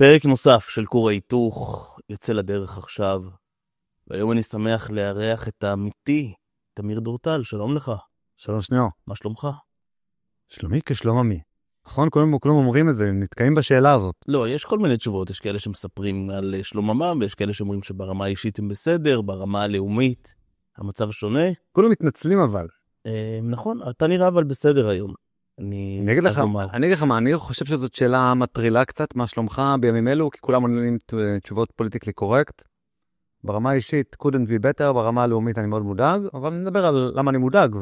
פרק נוסף של כור ההיתוך יוצא לדרך עכשיו, והיום אני שמח לארח את האמיתי, תמיר דורטל. שלום לך. שלום שניאור. מה שלומך? שלומי כשלום עמי. נכון, כולם אומרים את זה, נתקעים בשאלה הזאת. לא, יש כל מיני תשובות. יש כאלה שמספרים על שלום עמם, ויש כאלה שאומרים שברמה האישית הם בסדר, ברמה הלאומית המצב שונה. כולם מתנצלים אבל. נכון, אתה נראה אבל בסדר היום. אני אגיד לך מה, אני חושב שזאת שאלה מטרילה קצת, מה שלומך בימים אלו, כי כולם עונים תשובות פוליטיקלי קורקט. ברמה האישית, couldn't be better, ברמה הלאומית אני מאוד מודאג, אבל נדבר על למה אני מודאג.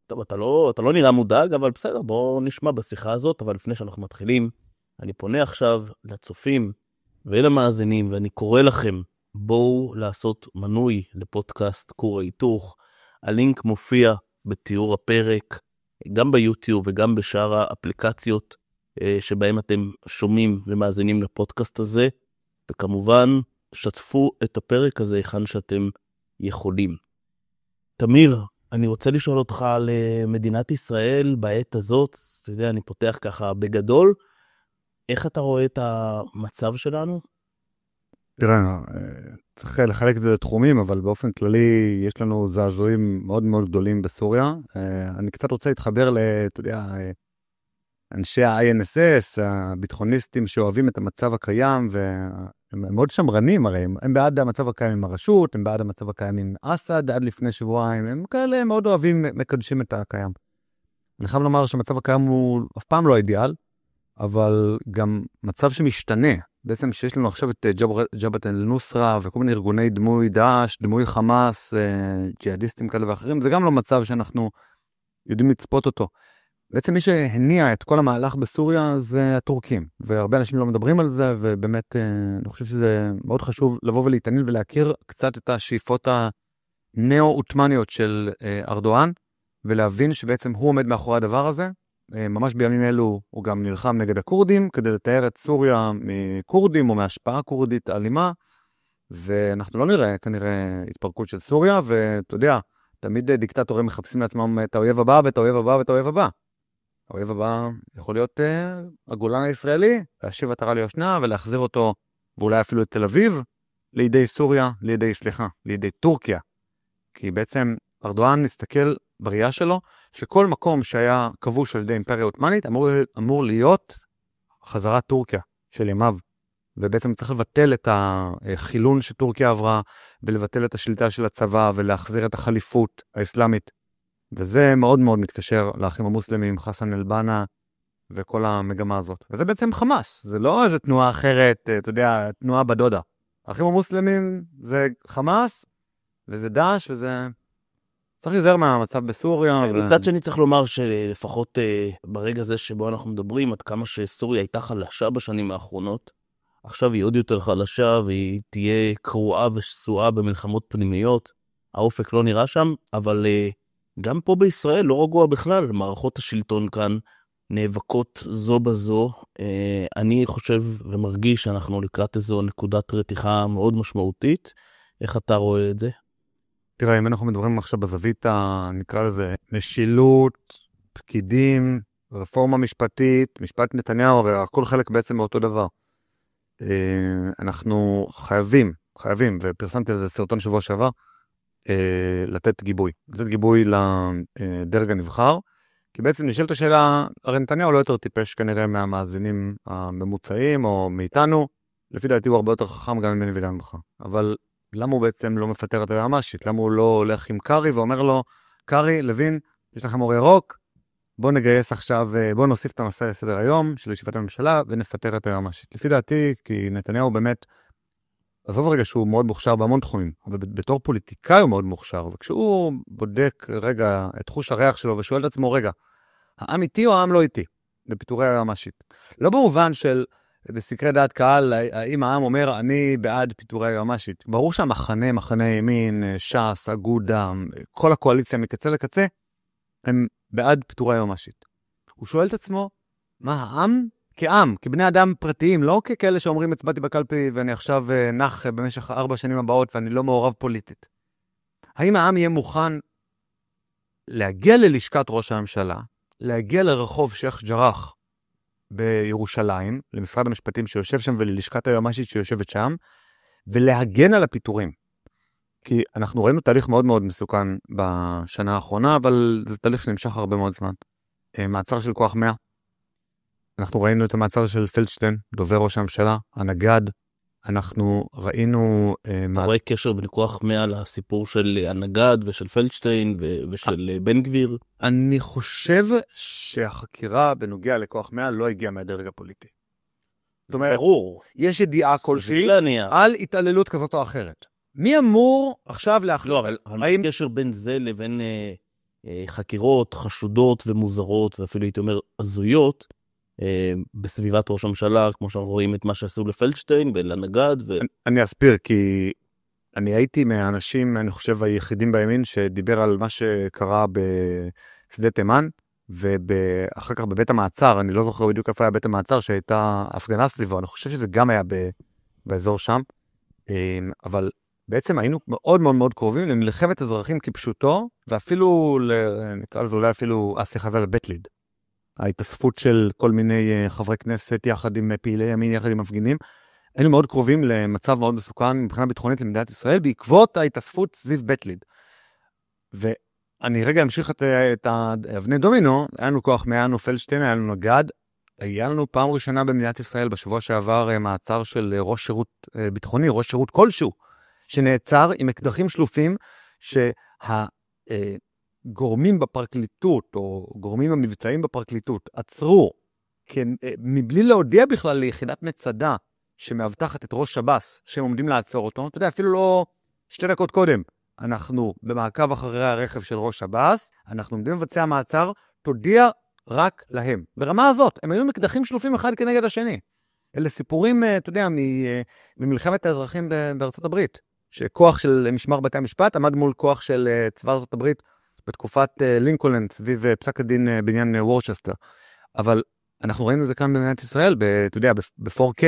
טוב, אתה לא נראה מודאג, אבל בסדר, בואו נשמע בשיחה הזאת. אבל לפני שאנחנו מתחילים, אני פונה עכשיו לצופים ולמאזינים, ואני קורא לכם, בואו לעשות מנוי לפודקאסט כור ההיתוך. הלינק מופיע בתיאור הפרק, גם ביוטיוב וגם בשאר האפליקציות שבהם אתם שומעים ומאזינים לפודקאסט הזה, וכמובן שתפו את הפרק הזה היכן שאתם יכולים. תמיר, אני רוצה לשאול אותך על מדינת ישראל בעת הזאת. אתה יודע, אני פותח ככה בגדול, איך אתה רואה את המצב שלנו? תראה, צריך לחלק את זה לתחומים, אבל באופן כללי יש לנו זעזועים מאוד מאוד גדולים בסוריה. אני קצת רוצה להתחבר לאנשי ה-INSS, הביטחוניסטים שאוהבים את המצב הקיים, והם מאוד שמרנים הרי, הם בעד המצב הקיים עם הרשות, הם בעד המצב הקיים עם אסד עד לפני שבועיים, הם כאלה מאוד אוהבים, מקדשים את הקיים. אני חייב לומר שהמצב הקיים הוא אף פעם לא אידיאל, אבל גם מצב שמשתנה. בעצם שיש לנו עכשיו את ג'בהת אל-נוסרה וכל מיני ארגוני דמוי דאעש, דמוי חמאס, ג'יהאדיסטים כאלה ואחרים, זה גם לא מצב שאנחנו יודעים לצפות אותו. בעצם מי שהניע את כל המהלך בסוריה זה הטורקים, והרבה אנשים לא מדברים על זה, ובאמת אני חושב שזה מאוד חשוב לבוא ולהתעניין ולהכיר קצת את השאיפות הנאו-אוטמניות של ארדואן, ולהבין שבעצם הוא עומד מאחורי הדבר הזה. ממש בימים אלו הוא גם נלחם נגד הקורדים, כדי לתאר את סוריה מקורדים או מהשפעה קורדית אלימה, ואנחנו לא נראה כנראה התפרקות של סוריה, ואתה יודע, תמיד דיקטטורים מחפשים לעצמם את האויב הבא ואת האויב הבא ואת האויב הבא. האויב הבא יכול להיות הגולן הישראלי, להשיב עטרה ליושנה ולהחזיר אותו, ואולי אפילו את תל אביב, לידי סוריה, לידי טורקיה. כי בעצם ארדואן נסתכל בראייה שלו, שכל מקום שהיה כבוש על ידי אימפריה עות'מאנית אמור להיות חזרת טורקיה של ימיו, ובעצם צריך לבטל את החילון שטורקיה עברה, ולבטל את השליטה של הצבא, ולהחזיר את החליפות האסלאמית, וזה מאוד מאוד מתקשר לאחים המוסלמים, חסן אל-בנה, וכל המגמה הזאת. וזה בעצם חמאס, זה לא איזו תנועה אחרת, אתה יודע, תנועה בדודה. האחים המוסלמים זה חמאס, וזה דאעש, וזה צריך להיזהר מהמצב בסוריה. מצד שני צריך לומר שלפחות ברגע זה שבו אנחנו מדברים, עד כמה שסוריה הייתה חלשה בשנים האחרונות, עכשיו היא עוד יותר חלשה, והיא תהיה קרועה ושסועה במלחמות פנימיות. האופק לא נראה שם, אבל גם פה בישראל לא רגוע בכלל. מערכות השלטון כאן נאבקות זו בזו. אני חושב ומרגיש שאנחנו לקראת איזו נקודת רתיחה מאוד משמעותית. איך אתה רואה את זה? תראה, אם אנחנו מדברים עכשיו בזווית, נקרא לזה משילות, פקידים, רפורמה משפטית, משפט נתניהו, הרי הכל חלק בעצם מאותו דבר. אנחנו חייבים, ופרסמתי על זה סרטון שבוע שעבר, לתת גיבוי לדרג הנבחר, כי בעצם נשאלת השאלה, הרי נתניהו לא יותר טיפש כנראה מהמאזינים הממוצעים או מאיתנו, לפי דעתי הוא הרבה יותר חכם גם ממני וגם ממך, אבל למה הוא בעצם לא מפטר את היועמ"שית? למה הוא לא הולך עם קרי ואומר לו, קרי, לוין, יש לכם אור ירוק, בוא נגייס עכשיו, בוא נוסיף את הנושא לסדר היום של ישיבת הממשלה ונפטר את היועמ"שית. לפי דעתי, כי נתניהו באמת, עזוב רגע שהוא מאוד מוכשר בהמון תחומים, אבל בתור פוליטיקאי הוא מאוד מוכשר, וכשהוא בודק רגע את חוש הריח שלו ושואל את עצמו, רגע, העם איתי או העם לא איתי? בפיטורי היועמ"שית. לא במובן של בסקרי דעת קהל, האם העם אומר, אני בעד פיטורי היועמ"שית. ברור שהמחנה, מחנה ימין, ש"ס, אגודה, כל הקואליציה מקצה לקצה, הם בעד פיטורי היועמ"שית. הוא שואל את עצמו, מה העם? כעם, כבני אדם פרטיים, לא ככאלה שאומרים, הצבעתי בקלפי ואני עכשיו נח במשך 4 שנים הבאות ואני לא מעורב פוליטית. האם העם יהיה מוכן להגיע ללשכת ראש הממשלה, להגיע לרחוב שייח ג'רח, בירושלים, למשרד המשפטים שיושב שם וללשכת היועמ"שית שיושבת שם, ולהגן על הפיטורים. כי אנחנו ראינו תהליך מאוד מאוד מסוכן בשנה האחרונה, אבל זה תהליך שנמשך הרבה מאוד זמן. מעצר של כוח 100. אנחנו ראינו את המעצר של פלדשטיין, דובר ראש הממשלה, הנגד. אנחנו ראינו... אתה רואה קשר בין כוח 100 לסיפור של הנגד ושל פלדשטיין ושל בן גביר? אני חושב שהחקירה בנוגע לכוח 100 לא הגיעה מהדרג הפוליטי. זאת אומרת, ברור. יש ידיעה כלשהי על התעללות כזאת או אחרת. מי אמור עכשיו להחליט? לא, אבל האם קשר בין זה לבין חקירות חשודות ומוזרות, ואפילו הייתי אומר הזויות, בסביבת ראש הממשלה, כמו שאנחנו רואים את מה שעשו לפלדשטיין ולנגד? אני אסביר, כי אני הייתי מהאנשים, אני חושב, היחידים בימין, שדיבר על מה שקרה בשדה תימן, ואחר כך בבית המעצר, אני לא זוכר בדיוק איפה היה בית המעצר, שהייתה הפגנה סביבו, אני חושב שזה גם היה באזור שם, אבל בעצם היינו מאוד מאוד מאוד קרובים למלחמת אזרחים כפשוטו, ואפילו, נקרא לזה אולי אפילו, סליחה, זה לבית ליד. ההתאספות של כל מיני חברי כנסת יחד עם פעילי ימין, יחד עם מפגינים, היינו מאוד קרובים למצב מאוד מסוכן מבחינה ביטחונית למדינת ישראל, בעקבות ההתאספות סביב בית ליד. ואני רגע אמשיך את אבני דומינו, היה לנו כוח 100, היה לנו פלדשטיין, היה לנו נגד, היה לנו פעם ראשונה במדינת ישראל בשבוע שעבר מעצר של ראש שירות ביטחוני, ראש שירות כלשהו, שנעצר עם אקדחים שלופים, שהגורמים בפרקליטות, או גורמים המבצעים בפרקליטות, עצרו, מבלי להודיע בכלל ליחידת מצדה, שמאבטחת את ראש שב"ס, שהם עומדים לעצור אותו, אתה יודע, אפילו לא 2 דקות קודם, אנחנו במעקב אחרי הרכב של ראש שב"ס, אנחנו עומדים לבצע מעצר, תודיע רק להם. ברמה הזאת, הם היו מקדחים שלופים אחד כנגד השני. אלה סיפורים, אתה יודע, ממלחמת האזרחים בארצות הברית, שכוח של משמר בתי המשפט עמד מול כוח של צבא ארצות הברית, בתקופת לינקולן, סביב פסק הדין בעניין וורצ'סטר. אבל אנחנו ראינו את זה כאן במדינת ישראל, אתה יודע, ב-4K,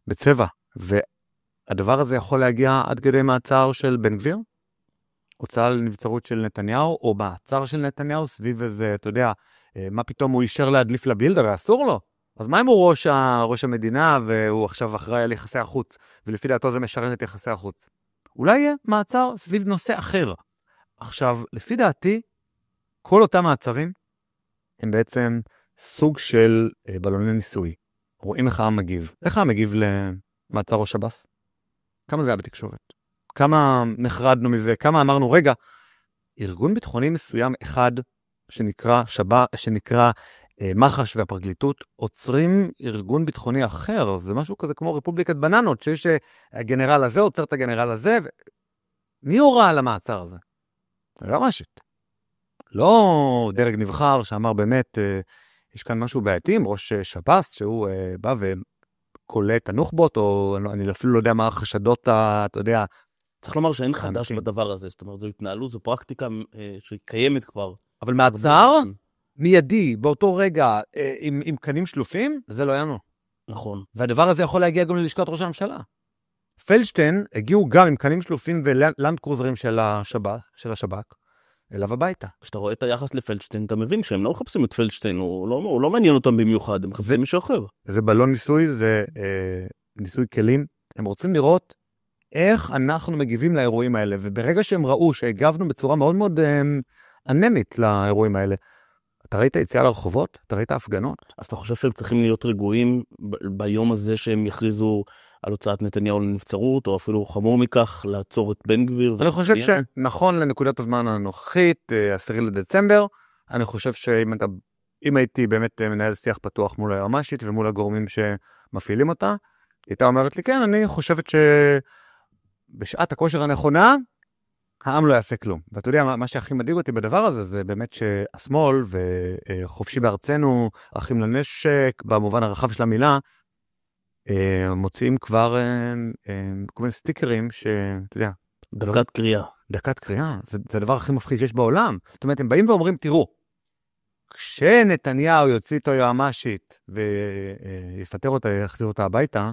בצבע. והדבר הזה יכול להגיע עד כדי מעצר של בן גביר, הוצאה לנבצרות של נתניהו, או מעצר של נתניהו, סביב איזה, אתה יודע, מה פתאום הוא אישר להדליף לבילד, הרי אסור לו. אז מה אם הוא ראש המדינה, והוא עכשיו אחראי על יחסי החוץ, ולפי דעתו זה משרת את יחסי החוץ? אולי יהיה מעצר סביב נושא אחר. עכשיו, לפי דעתי, כל אותם מעצרים, הם בעצם סוג של בלוני ניסוי. רואים איך העם מגיב. איך העם מגיב למעצר ראש שב"ס? כמה זה היה בתקשורת? כמה נחרדנו מזה? כמה אמרנו, רגע, ארגון ביטחוני מסוים אחד, שנקרא מח"ש והפרקליטות, עוצרים ארגון ביטחוני אחר. זה משהו כזה כמו רפובליקת בננות, שיש הגנרל הזה עוצר את הגנרל הזה. מי הורה על המעצר הזה? לא רשת. לא דרג נבחר שאמר באמת, יש כאן משהו בעייתי עם ראש שב"ס, שהוא בא וקולה את הנוח'בות, או אני אפילו לא יודע מה החשדות, אתה יודע. צריך לומר שאין חדש בדבר הזה, זאת אומרת, זו התנהלות, זו פרקטיקה שקיימת כבר. אבל מעצר מיידי, באותו רגע, עם קנים שלופים, זה לא היה לנו. נכון. והדבר הזה יכול להגיע גם ללשכת ראש הממשלה. פלדשטיין הגיעו גם עם קנים שלופים ולנד קרוזרים של השב"כ, אליו הביתה. כשאתה רואה את היחס לפלדשטיין, אתה מבין שהם לא מחפשים את פלדשטיין, הוא לא מעניין אותם במיוחד, הם מחפשים מישהו אחר. זה בלון ניסוי, זה ניסוי כלים. הם רוצים לראות איך אנחנו מגיבים לאירועים האלה, וברגע שהם ראו שהגבנו בצורה מאוד מאוד אנמית לאירועים האלה, אתה ראית יציאה לרחובות? אתה ראית הפגנות? אז אתה חושב שהם צריכים להיות רגועים ביום הזה שהם יכריזו על הוצאת נתניהו לנבצרות, או אפילו חמור מכך, לעצור את בן גביר? אני חושב שנכון לנקודת הזמן הנוכחית, 10 לדצמבר, אני חושב שאם הייתי באמת מנהל שיח פתוח מול היועמ"שית ומול הגורמים שמפעילים אותה, הייתה אומרת לי, כן, אני חושבת שבשעת הכושר הנכונה, העם לא יעשה כלום. ואתה יודע, מה שהכי מדאיג אותי בדבר הזה, זה באמת שהשמאל וחופשי בארצנו, אחים לנשק, במובן הרחב של המילה, מוציאים כבר כל מיני סטיקרים שאתה יודע... דקת קריאה. דקת קריאה, זה הדבר הכי מפחיד שיש בעולם. זאת אומרת, הם באים ואומרים, תראו, כשנתניהו יוציא את היועמ"שית ויפטר אותה, יחזיר אותה הביתה,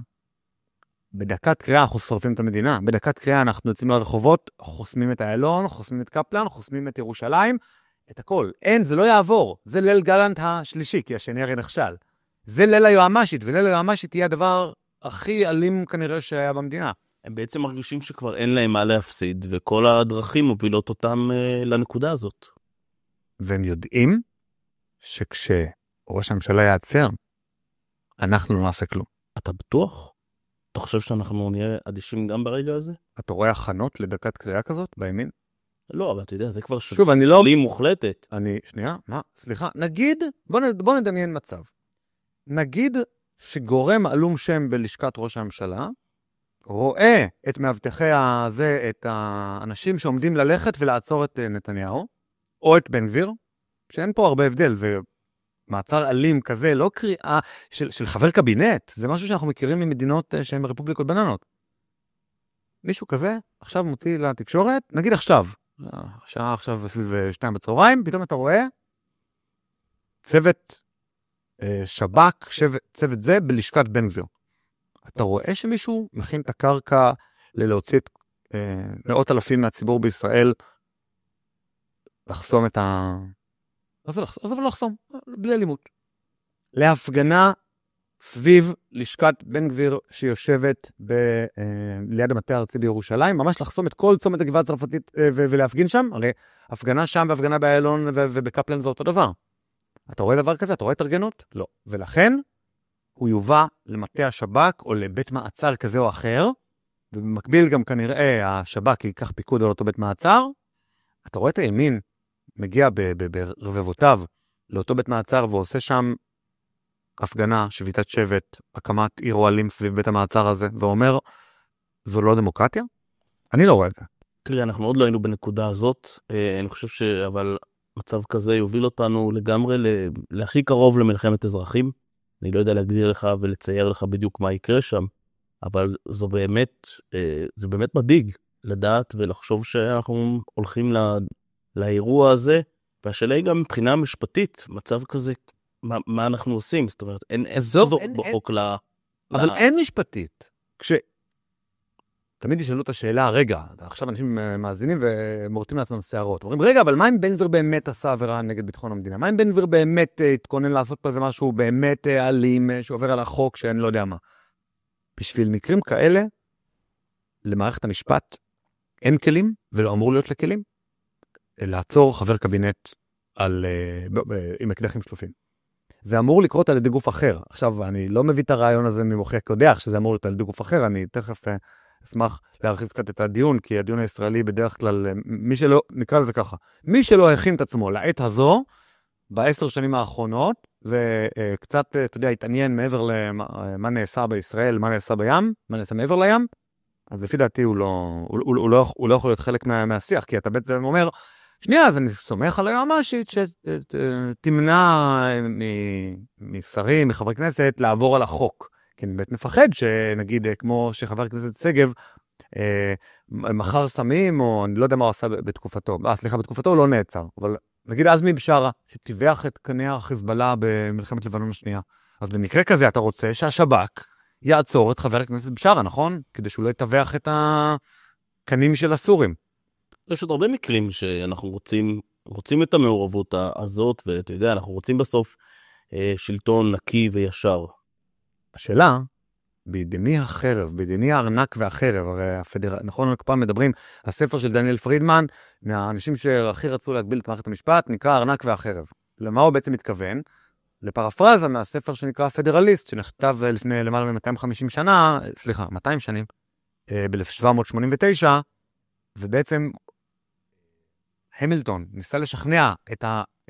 בדקת קריאה אנחנו שורפים את המדינה. בדקת קריאה אנחנו יוצאים לרחובות, חוסמים את איילון, חוסמים את קפלן, חוסמים את ירושלים, את הכל. אין, זה לא יעבור. זה ליל גלנט השלישי, כי השני הרי נכשל. זה ליל היועמ"שית, וליל היועמ"שית תהיה הדבר הכי אלים כנראה שהיה במדינה. הם בעצם מרגישים שכבר אין להם מה להפסיד, וכל הדרכים מובילות אותם לנקודה הזאת. והם יודעים שכשראש הממשלה יעצר, אנחנו לא נעשה כלום. אתה בטוח? אתה חושב שאנחנו נהיה אדישים גם ברגע הזה? אתה רואה הכנות לדקת קריאה כזאת בימין? לא, אבל אתה יודע, זה כבר שוב, אני לא... לי מוחלטת. שנייה, מה? סליחה, נגיד, בוא נדמיין מצב. נגיד שגורם עלום שם בלשכת ראש הממשלה, רואה את מאבטחי הזה, את האנשים שעומדים ללכת ולעצור את נתניהו, או את בן גביר, שאין פה הרבה הבדל, זה מעצר אלים כזה, לא קריאה של חבר קבינט, זה משהו שאנחנו מכירים ממדינות שהן רפובליקות בננות. מישהו כזה, עכשיו מוציא לתקשורת, נגיד עכשיו, השעה עכשיו סביב 2 בצהריים, פתאום אתה רואה צוות שב"כ, צוות זה בלשכת בן גביר. אתה רואה שמישהו מכין את הקרקע ללהוציא את מאות אלפים מהציבור בישראל, לחסום את אז לא לחסום, בלי אלימות. להפגנה סביב לשכת בן גביר שיושבת ליד המטה הארצי בירושלים, ממש לחסום את כל צומת הגבעה הצרפתית ולהפגין שם, הרי הפגנה שם והפגנה באיילון ובקפלן זה אותו דבר. אתה רואה דבר כזה? אתה רואה התארגנות? לא. ולכן הוא יובא למטה השב"כ או לבית מעצר כזה או אחר, ובמקביל גם כנראה השב"כ ייקח פיקוד על אותו בית מעצר. אתה רואה את הימין מגיע ברבבותיו לאותו בית מעצר ועושה שם הפגנה, שביתת שבט, הקמת עיר אוהלים סביב בית המעצר הזה, ואומר, זו לא דמוקרטיה? אני לא רואה את זה. תראי, אנחנו עוד לא היינו בנקודה הזאת, אני חושב אבל מצב כזה יוביל אותנו לגמרי להכי קרוב למלחמת אזרחים. אני לא יודע להגדיר לך ולצייר לך בדיוק מה יקרה שם, אבל זה באמת מדאיג לדעת ולחשוב שאנחנו הולכים לאירוע הזה, והשאלה היא גם מבחינה משפטית, מצב כזה, מה אנחנו עושים? זאת אומרת, אין איזו בחוק אבל אין משפטית. תמיד ישאלו את השאלה, רגע, עכשיו אנשים מאזינים ומורטים לעצמם שערות. אומרים, רגע, אבל מה אם בן גביר באמת עשה עבירה נגד ביטחון המדינה? מה אם בן גביר באמת התכונן לעשות פה איזה משהו באמת אלים, שעובר על החוק, שאני לא יודע מה? בשביל מקרים כאלה, למערכת המשפט אין כלים, ולא אמור להיות לכלים, לעצור חבר קבינט עם אקדחים שלופים. זה אמור לקרות על ידי גוף אחר. עכשיו, אני לא מביא את הרעיון הזה ממוחי קודח, שזה אמור להיות על ידי גוף אחר, אני תכף אשמח להרחיב קצת את הדיון, כי הדיון הישראלי בדרך כלל, נקרא לזה ככה, מי שלא הכין את עצמו לעת הזו, ב10 שנים האחרונות, וקצת, אתה יודע, התעניין מעבר למה נעשה בישראל, מה נעשה בים, מה נעשה מעבר לים, אז לפי דעתי הוא לא יכול להיות חלק מהשיח, כי אתה בעצם אומר, שנייה, אז אני סומך על היועמ"שית שתמנע משרים, מחברי כנסת, לעבור על החוק. כי אני באמת מפחד שנגיד, כמו שחבר הכנסת סגב, מחר סמים, או אני לא יודע מה הוא עשה בתקופתו. סליחה, בתקופתו הוא לא נעצר. אבל נגיד עזמי בשארה, שטיווח את קנה החיזבאללה במלחמת לבנון השנייה. אז במקרה כזה אתה רוצה שהשב"כ יעצור את חבר הכנסת בשארה, נכון? כדי שהוא לא יטווח את הקנים של הסורים. יש עוד הרבה מקרים שאנחנו רוצים את המעורבות הזאת, ואתה יודע, אנחנו רוצים בסוף שלטון נקי וישר. השאלה, בידיני החרב, בידיני הארנק והחרב, הרי נכון, פעם מדברים, הספר של דניאל פרידמן, מהאנשים שהכי רצו להגביל את מערכת המשפט, נקרא הארנק והחרב. למה הוא בעצם מתכוון? לפרפרזה מהספר שנקרא פדרליסט, שנכתב לפני למעלה מ-250 שנה, סליחה, 200 שנים, ב-1789, ובעצם המילטון ניסה לשכנע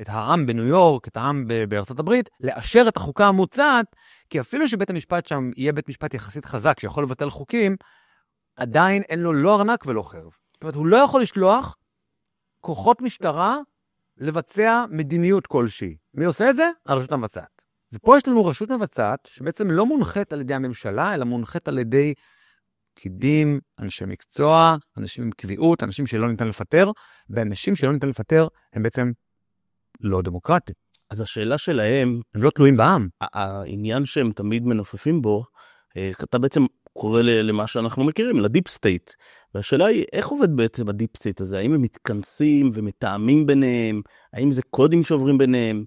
את העם בניו יורק, את העם בארצות הברית, לאשר את החוקה המוצעת, כי אפילו שבית המשפט שם יהיה בית משפט יחסית חזק, שיכול לבטל חוקים, עדיין אין לו לא ארנק ולא חרב. זאת אומרת, הוא לא יכול לשלוח כוחות משטרה לבצע מדיניות כלשהי. מי עושה את זה? הרשות המבצעת. ופה יש לנו רשות מבצעת, שבעצם לא מונחת על ידי הממשלה, אלא מונחת על ידי פקידים, אנשי מקצוע, אנשים עם קביעות, אנשים שלא ניתן לפטר, ואנשים שלא ניתן לפטר הם בעצם לא דמוקרטיים. אז השאלה שלהם, הם לא תלויים בעם. העניין שהם תמיד מנופפים בו, אתה בעצם קורא למה שאנחנו מכירים, לדיפ סטייט. והשאלה היא, איך עובד בעצם הדיפ סטייט הזה? האם הם מתכנסים ומתאמים ביניהם? האם זה קודים שעוברים ביניהם?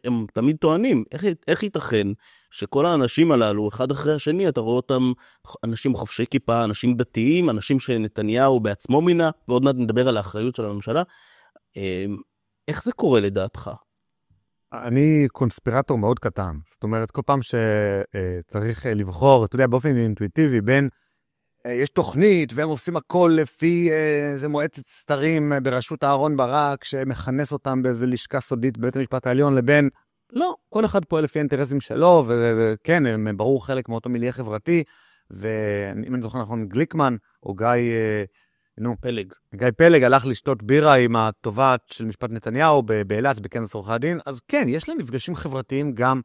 הם תמיד טוענים, איך ייתכן שכל האנשים הללו, אחד אחרי השני, אתה רואה אותם אנשים חובשי כיפה, אנשים דתיים, אנשים שנתניהו בעצמו מינה, ועוד מעט נדבר על האחריות של הממשלה. איך זה קורה לדעתך? אני קונספירטור מאוד קטן. זאת אומרת, כל פעם שצריך לבחור, אתה יודע, באופן אינטואיטיבי, בין יש תוכנית, והם עושים הכל לפי איזה מועצת סתרים בראשות אהרון ברק, שמכנס אותם באיזה לשכה סודית בבית המשפט העליון, לבין, לא, כל אחד פועל לפי האינטרסים שלו, וכן, הם ברור חלק מאותו מיליה חברתי, ואם אני זוכר נכון, גליקמן, או גיא פלג הלך לשתות בירה עם התובעת של משפט נתניהו באילת, בכנס עורכי הדין, אז כן, יש להם מפגשים חברתיים גם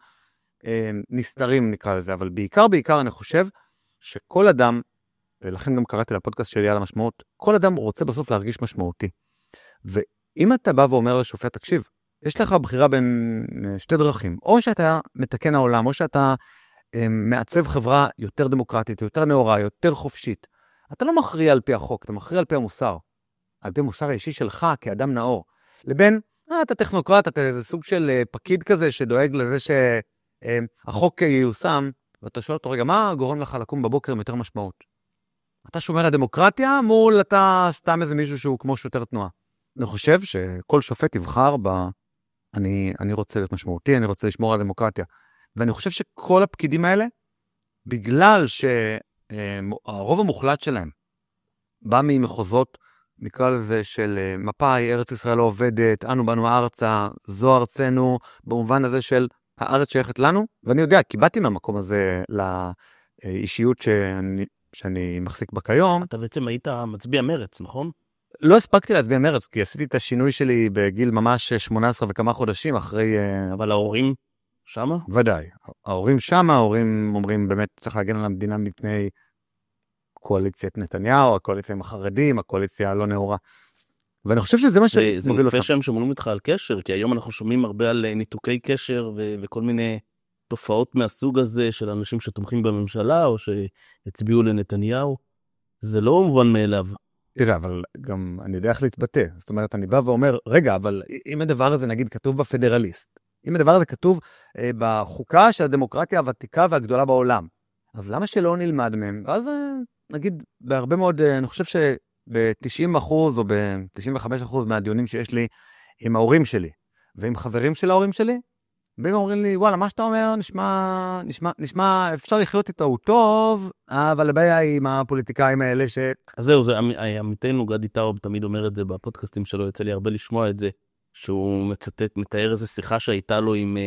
נסתרים נקרא לזה, אבל בעיקר אני חושב שכל אדם, ולכן גם קראתי לפודקאסט שלי על המשמעות, כל אדם רוצה בסוף להרגיש משמעותי. ואם אתה בא ואומר לשופט, תקשיב, יש לך בחירה בין שתי דרכים, או שאתה מתקן העולם, או שאתה מעצב חברה יותר דמוקרטית, יותר נאורה, יותר חופשית. אתה לא מכריע על פי החוק, אתה מכריע על פי המוסר. על פי המוסר האישי שלך כאדם נאור. לבין, אתה טכנוקרט, אתה איזה סוג של פקיד כזה שדואג לזה שהחוק ייושם, ואתה שואל אותו, רגע, מה גורם לך לקום בבוקר עם יותר משמעות? אתה שומר לדמוקרטיה מול אתה סתם איזה מישהו שהוא כמו שוטר תנועה. אני חושב שכל שופט יבחר אני רוצה להיות משמעותי, אני רוצה לשמור על הדמוקרטיה. ואני חושב שכל הפקידים האלה, בגלל שהרוב המוחלט שלהם בא ממחוזות, נקרא לזה של מפאי, ארץ ישראל לא עובדת, אנו באנו ארצה, זו ארצנו, במובן הזה של הארץ שייכת לנו, ואני יודע, כי באתי מהמקום הזה לאישיות שאני מחזיק בה כיום. אתה בעצם היית מצביע מרץ, נכון? לא הספקתי להצביע מרץ, כי עשיתי את השינוי שלי בגיל ממש 18 וכמה חודשים אחרי... אבל ההורים שמה? ודאי. ההורים שמה, ההורים אומרים באמת צריך להגן על המדינה מפני קואליציית נתניהו, הקואליציה עם החרדים, הקואליציה הלא נאורה. ואני חושב שזה מה שמוביל אותם. זה יפה שהם שומעים איתך על קשר, כי היום אנחנו שומעים הרבה על ניתוקי קשר וכל מיני תופעות מהסוג הזה של אנשים שתומכים בממשלה או שהצביעו לנתניהו. זה לא מובן מאליו. תראה, אבל גם אני יודע איך להתבטא. זאת אומרת, אני בא ואומר, רגע, אבל אם הדבר הזה נגיד כתוב בפדרליסט, אם הדבר הזה כתוב בחוקה של הדמוקרטיה הוותיקה והגדולה בעולם, אז למה שלא נלמד מהם? אז נגיד בהרבה מאוד, אני חושב שב-90% או ב-95% מהדיונים שיש לי עם ההורים שלי, ועם חברים של ההורים שלי, והם אומרים לי, וואלה, מה שאתה אומר נשמע, אפשר לחיות איתו, הוא טוב, אבל הבעיה היא עם הפוליטיקאים האלה אז זהו, עמיתנו גדי טאוב תמיד אומר את זה בפודקאסטים שלו, יצא לי הרבה לשמוע את זה, שהוא מתאר איזו שיחה שהייתה לו עם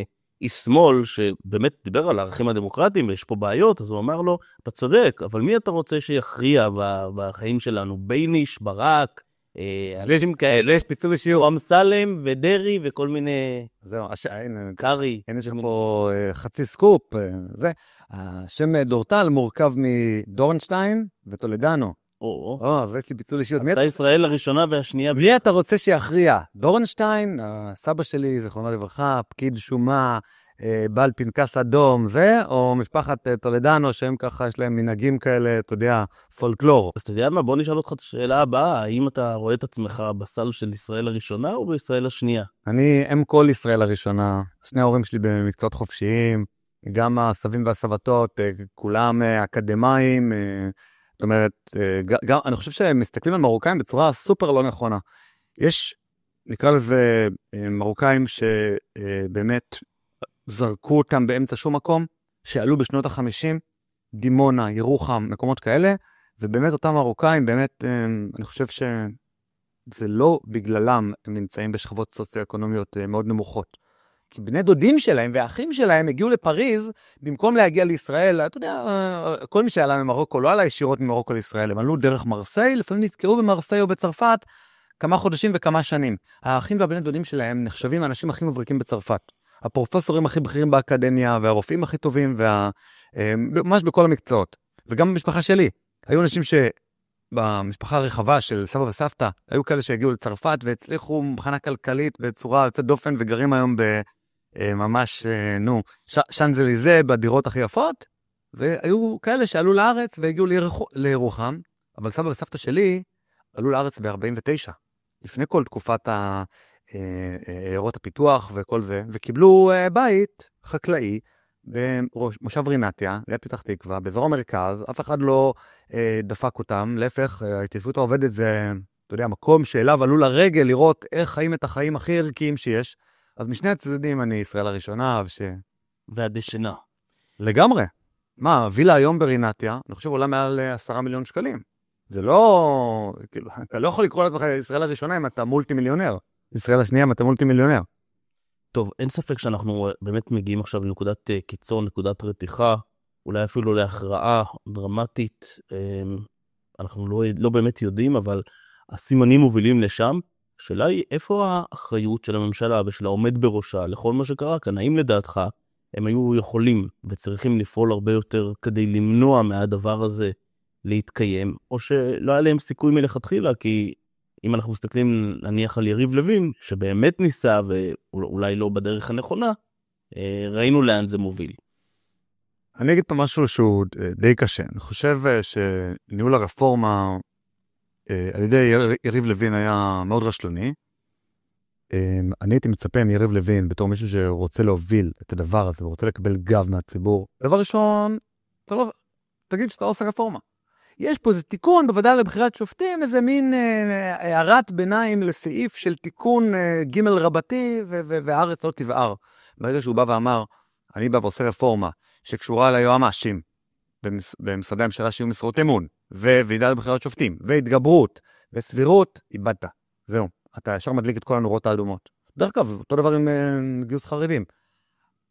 איש שמאל, שבאמת דיבר על הערכים הדמוקרטיים, ויש פה בעיות, אז הוא אמר לו, אתה צודק, אבל מי אתה רוצה שיכריע בחיים שלנו? בייניש, ברק, אנשים כאלה, יש פיצול בשיעור. אמסלם ודרי וכל מיני... זהו, קרי. הנה יש פה חצי סקופ, זה. השם דורטל מורכב מדורנשטיין וטולדנו. אז יש לי פיצול אישיות. אתה ישראל הראשונה והשנייה. מי אתה רוצה שיכריע? דורנשטיין, סבא שלי, זכרונו לברכה, פקיד שומה, בעל פנקס אדום, זה, או משפחת טולדנו, שהם ככה, יש להם מנהגים כאלה, אתה יודע, פולקלור. אז אתה יודע מה, בוא נשאל אותך את השאלה הבאה, האם אתה רואה את עצמך בסל של ישראל הראשונה או בישראל השנייה? אני אם כל ישראל הראשונה, שני ההורים שלי במקצועות חופשיים, גם הסבים והסבתות, כולם אקדמיים, זאת אומרת, גם, אני חושב שהם מסתכלים על מרוקאים בצורה סופר לא נכונה. יש, נקרא לזה, מרוקאים שבאמת זרקו אותם באמצע שום מקום, שעלו בשנות ה-50, דימונה, ירוחם, מקומות כאלה, ובאמת אותם מרוקאים, באמת, אני חושב שזה לא בגללם הם נמצאים בשכבות סוציו-אקונומיות מאוד נמוכות. כי בני דודים שלהם והאחים שלהם הגיעו לפריז, במקום להגיע לישראל, אתה יודע, כל מי שעלה ממרוקו, לא עלה ישירות ממרוקו לישראל, הם עלו דרך מרסיי, לפעמים נתקעו במרסיי או בצרפת, כמה חודשים וכמה שנים. האחים והבני דודים שלהם נחשבים האנשים הכי מבריקים בצרפת. הפרופסורים הכי בכירים באקדמיה, והרופאים הכי טובים, ממש בכל המקצועות. וגם במשפחה שלי, היו אנשים במשפחה הרחבה של סבא וסבתא, היו כאלה שהגיעו לצרפת והצליחו מבחינה כלכלית בצורה יוצאת דופן, וגרים היום בממש, שאנזליזה, בדירות הכי יפות, והיו כאלה שעלו לארץ והגיעו לירוחם, אבל סבא וסבתא שלי עלו לארץ ב-49, לפני כל תקופת עיירות הפיתוח וכל זה, וקיבלו בית חקלאי במושב רינתיה, ליד פתח תקווה, באזור המרכז, אף אחד לא דפק אותם, להפך, ההתיישבות העובדת זה, אתה יודע, מקום שאליו עלו לרגל לראות איך חיים את החיים הכי ערכיים שיש, אז משני הצדדים אני ישראל הראשונה, והדשנה. לגמרי. מה, וילה היום ברינתיה, אני חושב עולה מעל 10 מיליון שקלים. זה לא, כאילו, אתה לא יכול לקרוא לעצמך ישראל הראשונה אם אתה מולטי מיליונר. ישראל השנייה אם אתה מולטי מיליונר. טוב, אין ספק שאנחנו באמת מגיעים עכשיו לנקודת קיצון, נקודת רתיחה, אולי אפילו להכרעה דרמטית. אנחנו לא באמת יודעים, אבל הסימנים מובילים לשם. השאלה היא, איפה האחריות של הממשלה ושל העומד בראשה לכל מה שקרה כאן? האם לדעתך הם היו יכולים וצריכים לפעול הרבה יותר כדי למנוע מהדבר הזה להתקיים, או שלא היה להם סיכוי מלכתחילה, כי אם אנחנו מסתכלים נניח על יריב לוין, שבאמת ניסה ואולי לא בדרך הנכונה, ראינו לאן זה מוביל. אני אגיד פה משהו שהוא די קשה. אני חושב שניהול הרפורמה על ידי יריב לוין היה מאוד רשלני. אני הייתי מצפה מיריב לוין בתור מישהו שרוצה להוביל את הדבר הזה ורוצה לקבל גב מהציבור. דבר ראשון, תגיד שאתה עושה רפורמה. יש פה איזה תיקון בוודאי לבחירת שופטים, איזה מין הערת ביניים לסעיף של תיקון ג' רבתי והארץ לא תבער. ברגע שהוא בא ואמר, אני בא ועושה רפורמה שקשורה ליועמ"שים במשרדי הממשלה שיהיו משרות אמון, וועידה לבחירת שופטים, והתגברות, וסבירות, איבדת. זהו. אתה ישר מדליק את כל הנורות האדומות. דרך כלל, אותו דבר עם גיוס חרדים.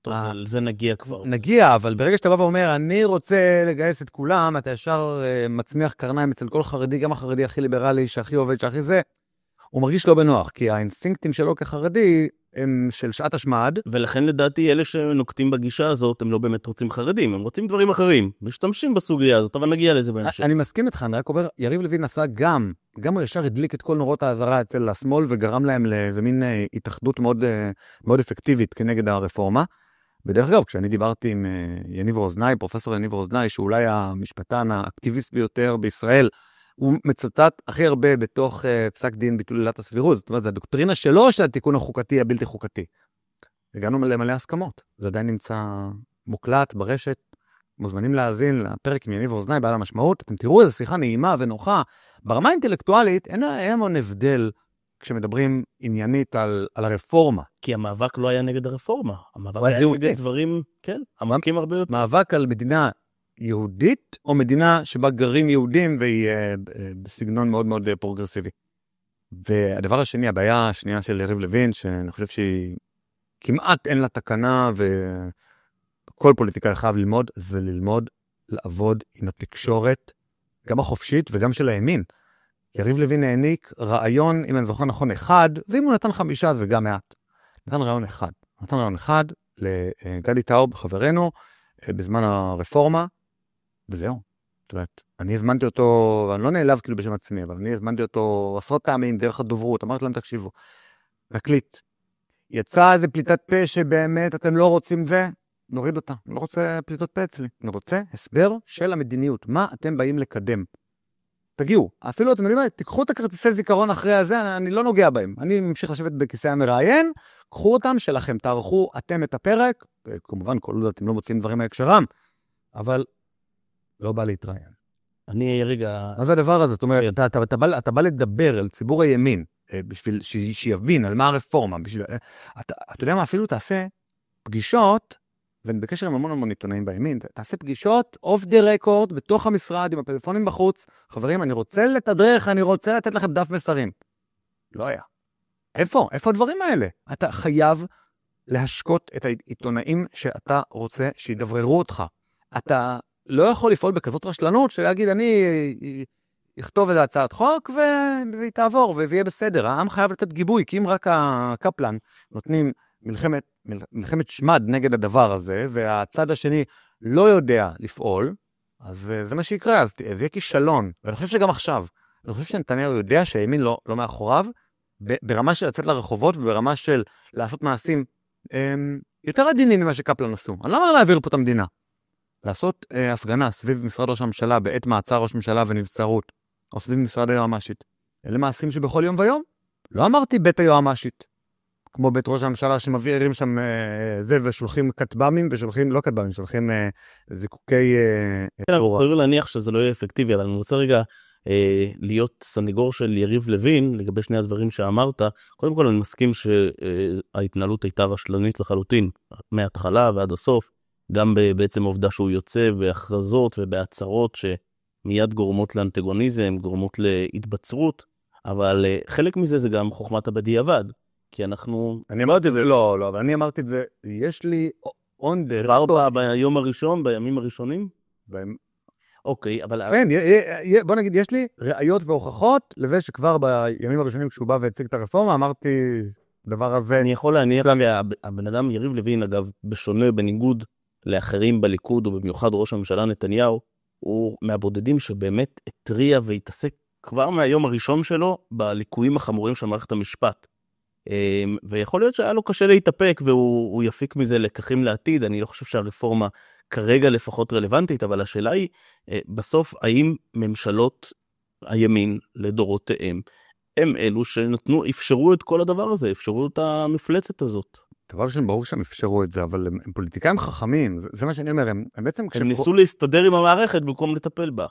טוב, על זה נגיע כבר. נגיע, אבל ברגע שאתה בא ואומר, אני רוצה לגייס את כולם, אתה ישר מצמיח קרניים אצל כל חרדי, גם החרדי הכי ליברלי, שהכי עובד, שהכי זה, הוא מרגיש לא בנוח, כי האינסטינקטים שלו כחרדי הם של שעת השמד. ולכן לדעתי אלה שנוקטים בגישה הזאת, הם לא באמת רוצים חרדים, הם רוצים דברים אחרים, משתמשים בסוגיה הזאת, אבל נגיע לזה בהמשך. אני מסכים איתך, אני רק אומר, יריב לוין עשה גם ישר הדליק את כל נורות האזהרה אצל השמאל, וגרם להם לאיזה מין התאחדות מאוד, מאוד אפקטיבית כנגד הרפורמה. בדרך כלל, כשאני דיברתי עם יניב רוזנאי, פרופסור יניב רוזנאי, שאולי המשפטן האקטיביסט ביותר בישראל, הוא מצוטט הכי הרבה בתוך פסק דין ביטול עילת הסבירות. זאת אומרת, זה הדוקטרינה שלו של התיקון החוקתי הבלתי חוקתי. הגענו למלא הסכמות. זה עדיין נמצא מוקלט ברשת. מוזמנים להאזין לפרק עם יניב רוזנאי בעל המשמעות. אתם תראו איזו שיחה נעימה ונוחה. ברמה אינטלקטואלית אין המון הבדל כשמדברים עניינית על הרפורמה. כי המאבק לא היה נגד הרפורמה. המאבק היה נגד דברים, כן, עמוקים הרבה יותר. מאבק על מדינה יהודית, או מדינה שבה גרים יהודים, והיא בסגנון מאוד מאוד פרוגרסיבי. והדבר השני, הבעיה השנייה של יריב לוין, שאני חושב שהיא כמעט אין לה תקנה, וכל פוליטיקאי חייב ללמוד, זה ללמוד לעבוד עם התקשורת, גם החופשית וגם של הימין. יריב לוין העניק רעיון, אם אני זוכר נכון, אחד, ואם הוא נתן 5 זה גם מעט. נתן רעיון אחד לגדי טאוב, חברנו, בזמן הרפורמה, וזהו. זאת אומרת, אני הזמנתי אותו, ואני לא נעלב כאילו בשם עצמי, אבל אני הזמנתי אותו עשרות פעמים דרך הדוברות, אמרתי להם, תקשיבו, נקליט. יצא איזה פליטת פה שבאמת אתם לא רוצים זה, נוריד אותה. אני לא רוצה פליטות פה אצלי. אני רוצה הסבר של המדיניות. מה אתם באים לקדם? תגיעו. אפילו אתם יודעים, תיקחו את הכרטיסי זיכרון אחרי הזה, אני לא נוגע בהם. אני ממשיך לשבת בכיסא המראיין, קחו אותם שלכם, תערכו אתם את הפרק, וכמובן כל עוד אתם לא מוצאים דברים מהקשרם, אבל לא בא להתראיין. אני רגע... מה זה הדבר הזה? זאת אומרת, אתה בא לדבר על ציבור הימין, בשביל שיבין על מה הרפורמה, אתה יודע מה, אפילו תעשה פגישות, ואני בקשר עם המון עיתונאים בימין, תעשה פגישות off the record, בתוך המשרד, עם הפלאפונים בחוץ, חברים, אני רוצה לתדרך, אני רוצה לתת לכם דף מסרים. לא היה. איפה הדברים האלה? אתה חייב להשקות את העיתונאים שאתה רוצה שידבררו אותך. אתה לא יכול לפעול בכזאת רשלנות של להגיד, אני אכתוב את הצעת חוק והיא תעבור ויהיה בסדר. העם חייב לתת גיבוי, כי אם רק הקפלן נותנים מלחמת שמד נגד הדבר הזה, והצד השני לא יודע לפעול, אז זה מה שיקרה, אז זה יהיה כישלון. ואני חושב שגם עכשיו, אני חושב שנתניהו יודע שהימין לא מאחוריו, ברמה של לצאת לרחובות וברמה של לעשות מעשים יותר עדינים ממה שקפלן עשו. אני לא אומר להעביר פה את המדינה. לעשות הפגנה סביב משרד ראש הממשלה בעת מעצר ראש ממשלה ונבצרות, או סביב משרד היועמ"שית. אלה מעשים שבכל יום ויום. לא אמרתי בית היועמ"שית, כמו בית ראש הממשלה שמבעירים שם זה ושולחים כתב"מים ושולחים, לא כתב"מים, שולחים זיקוקי... כן, אבל יכול להניח שזה לא יהיה אפקטיבי, אבל אני רוצה רגע להיות סניגור של יריב לוין לגבי שני הדברים שאמרת. קודם כל אני מסכים שההתנהלות הייתה רשלנית לחלוטין, מההתחלה ועד הסוף, גם בעצם העובדה שהוא יוצא בהכרזות ובהצהרות שמיד גורמות לאנטגוניזם, גורמות להתבצרות, אבל חלק מזה זה גם חוכמת הבדיעבד, כי אנחנו... אני אמרתי את זה, לא, אבל אני אמרתי את זה, יש לי כבר ביום הראשון, בימים הראשונים? אוקיי, אבל... כן, בוא נגיד, יש לי ראיות והוכחות לזה שכבר בימים הראשונים כשהוא בא והציג את הרפורמה, אמרתי דבר הזה... אני יכול להניח שהבן אדם יריב לוין, אגב, בשונה, בניגוד לאחרים בליכוד, ובמיוחד ראש הממשלה נתניהו, הוא מהבודדים שבאמת התריע והתעסק כבר מהיום הראשון שלו בליקויים החמורים של מערכת המשפט. ויכול להיות שהיה לו קשה להתאפק, והוא יפיק מזה לקחים לעתיד. אני לא חושב שהרפורמה כרגע לפחות רלוונטית, אבל השאלה היא, בסוף, האם ממשלות הימין לדורותיהם, הם אלו שנתנו, אפשרו את כל הדבר הזה, אפשרו את המפלצת הזאת. דבר ראשון, ברור שהם אפשרו את זה, אבל הם פוליטיקאים חכמים, זה מה שאני אומר, הם בעצם... הם ניסו להסתדר עם המערכת במקום לטפל בה.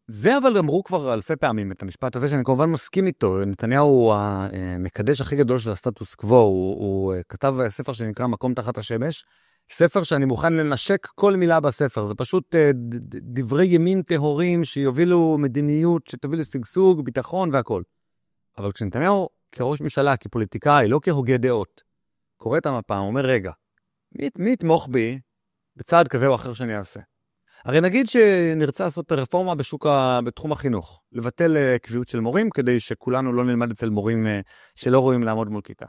זה אבל אמרו כבר אלפי פעמים את המשפט הזה, שאני כמובן מסכים איתו. נתניהו הוא המקדש הכי גדול של הסטטוס קוו, הוא כתב ספר שנקרא מקום תחת השמש, ספר שאני מוכן לנשק כל מילה בספר, זה פשוט דברי ימין טהורים שיובילו מדיניות, שתוביל לשגשוג, ביטחון והכל. אבל כשנתניהו כראש ממשלה, כפוליטיקאי, לא כהוגה דעות, קורא את המפה, הוא אומר, רגע, מי יתמוך בי בצעד כזה או אחר שאני אעשה? הרי נגיד שנרצה לעשות רפורמה בתחום החינוך, לבטל קביעות של מורים, כדי שכולנו לא נלמד אצל מורים שלא רואים לעמוד מול כיתה.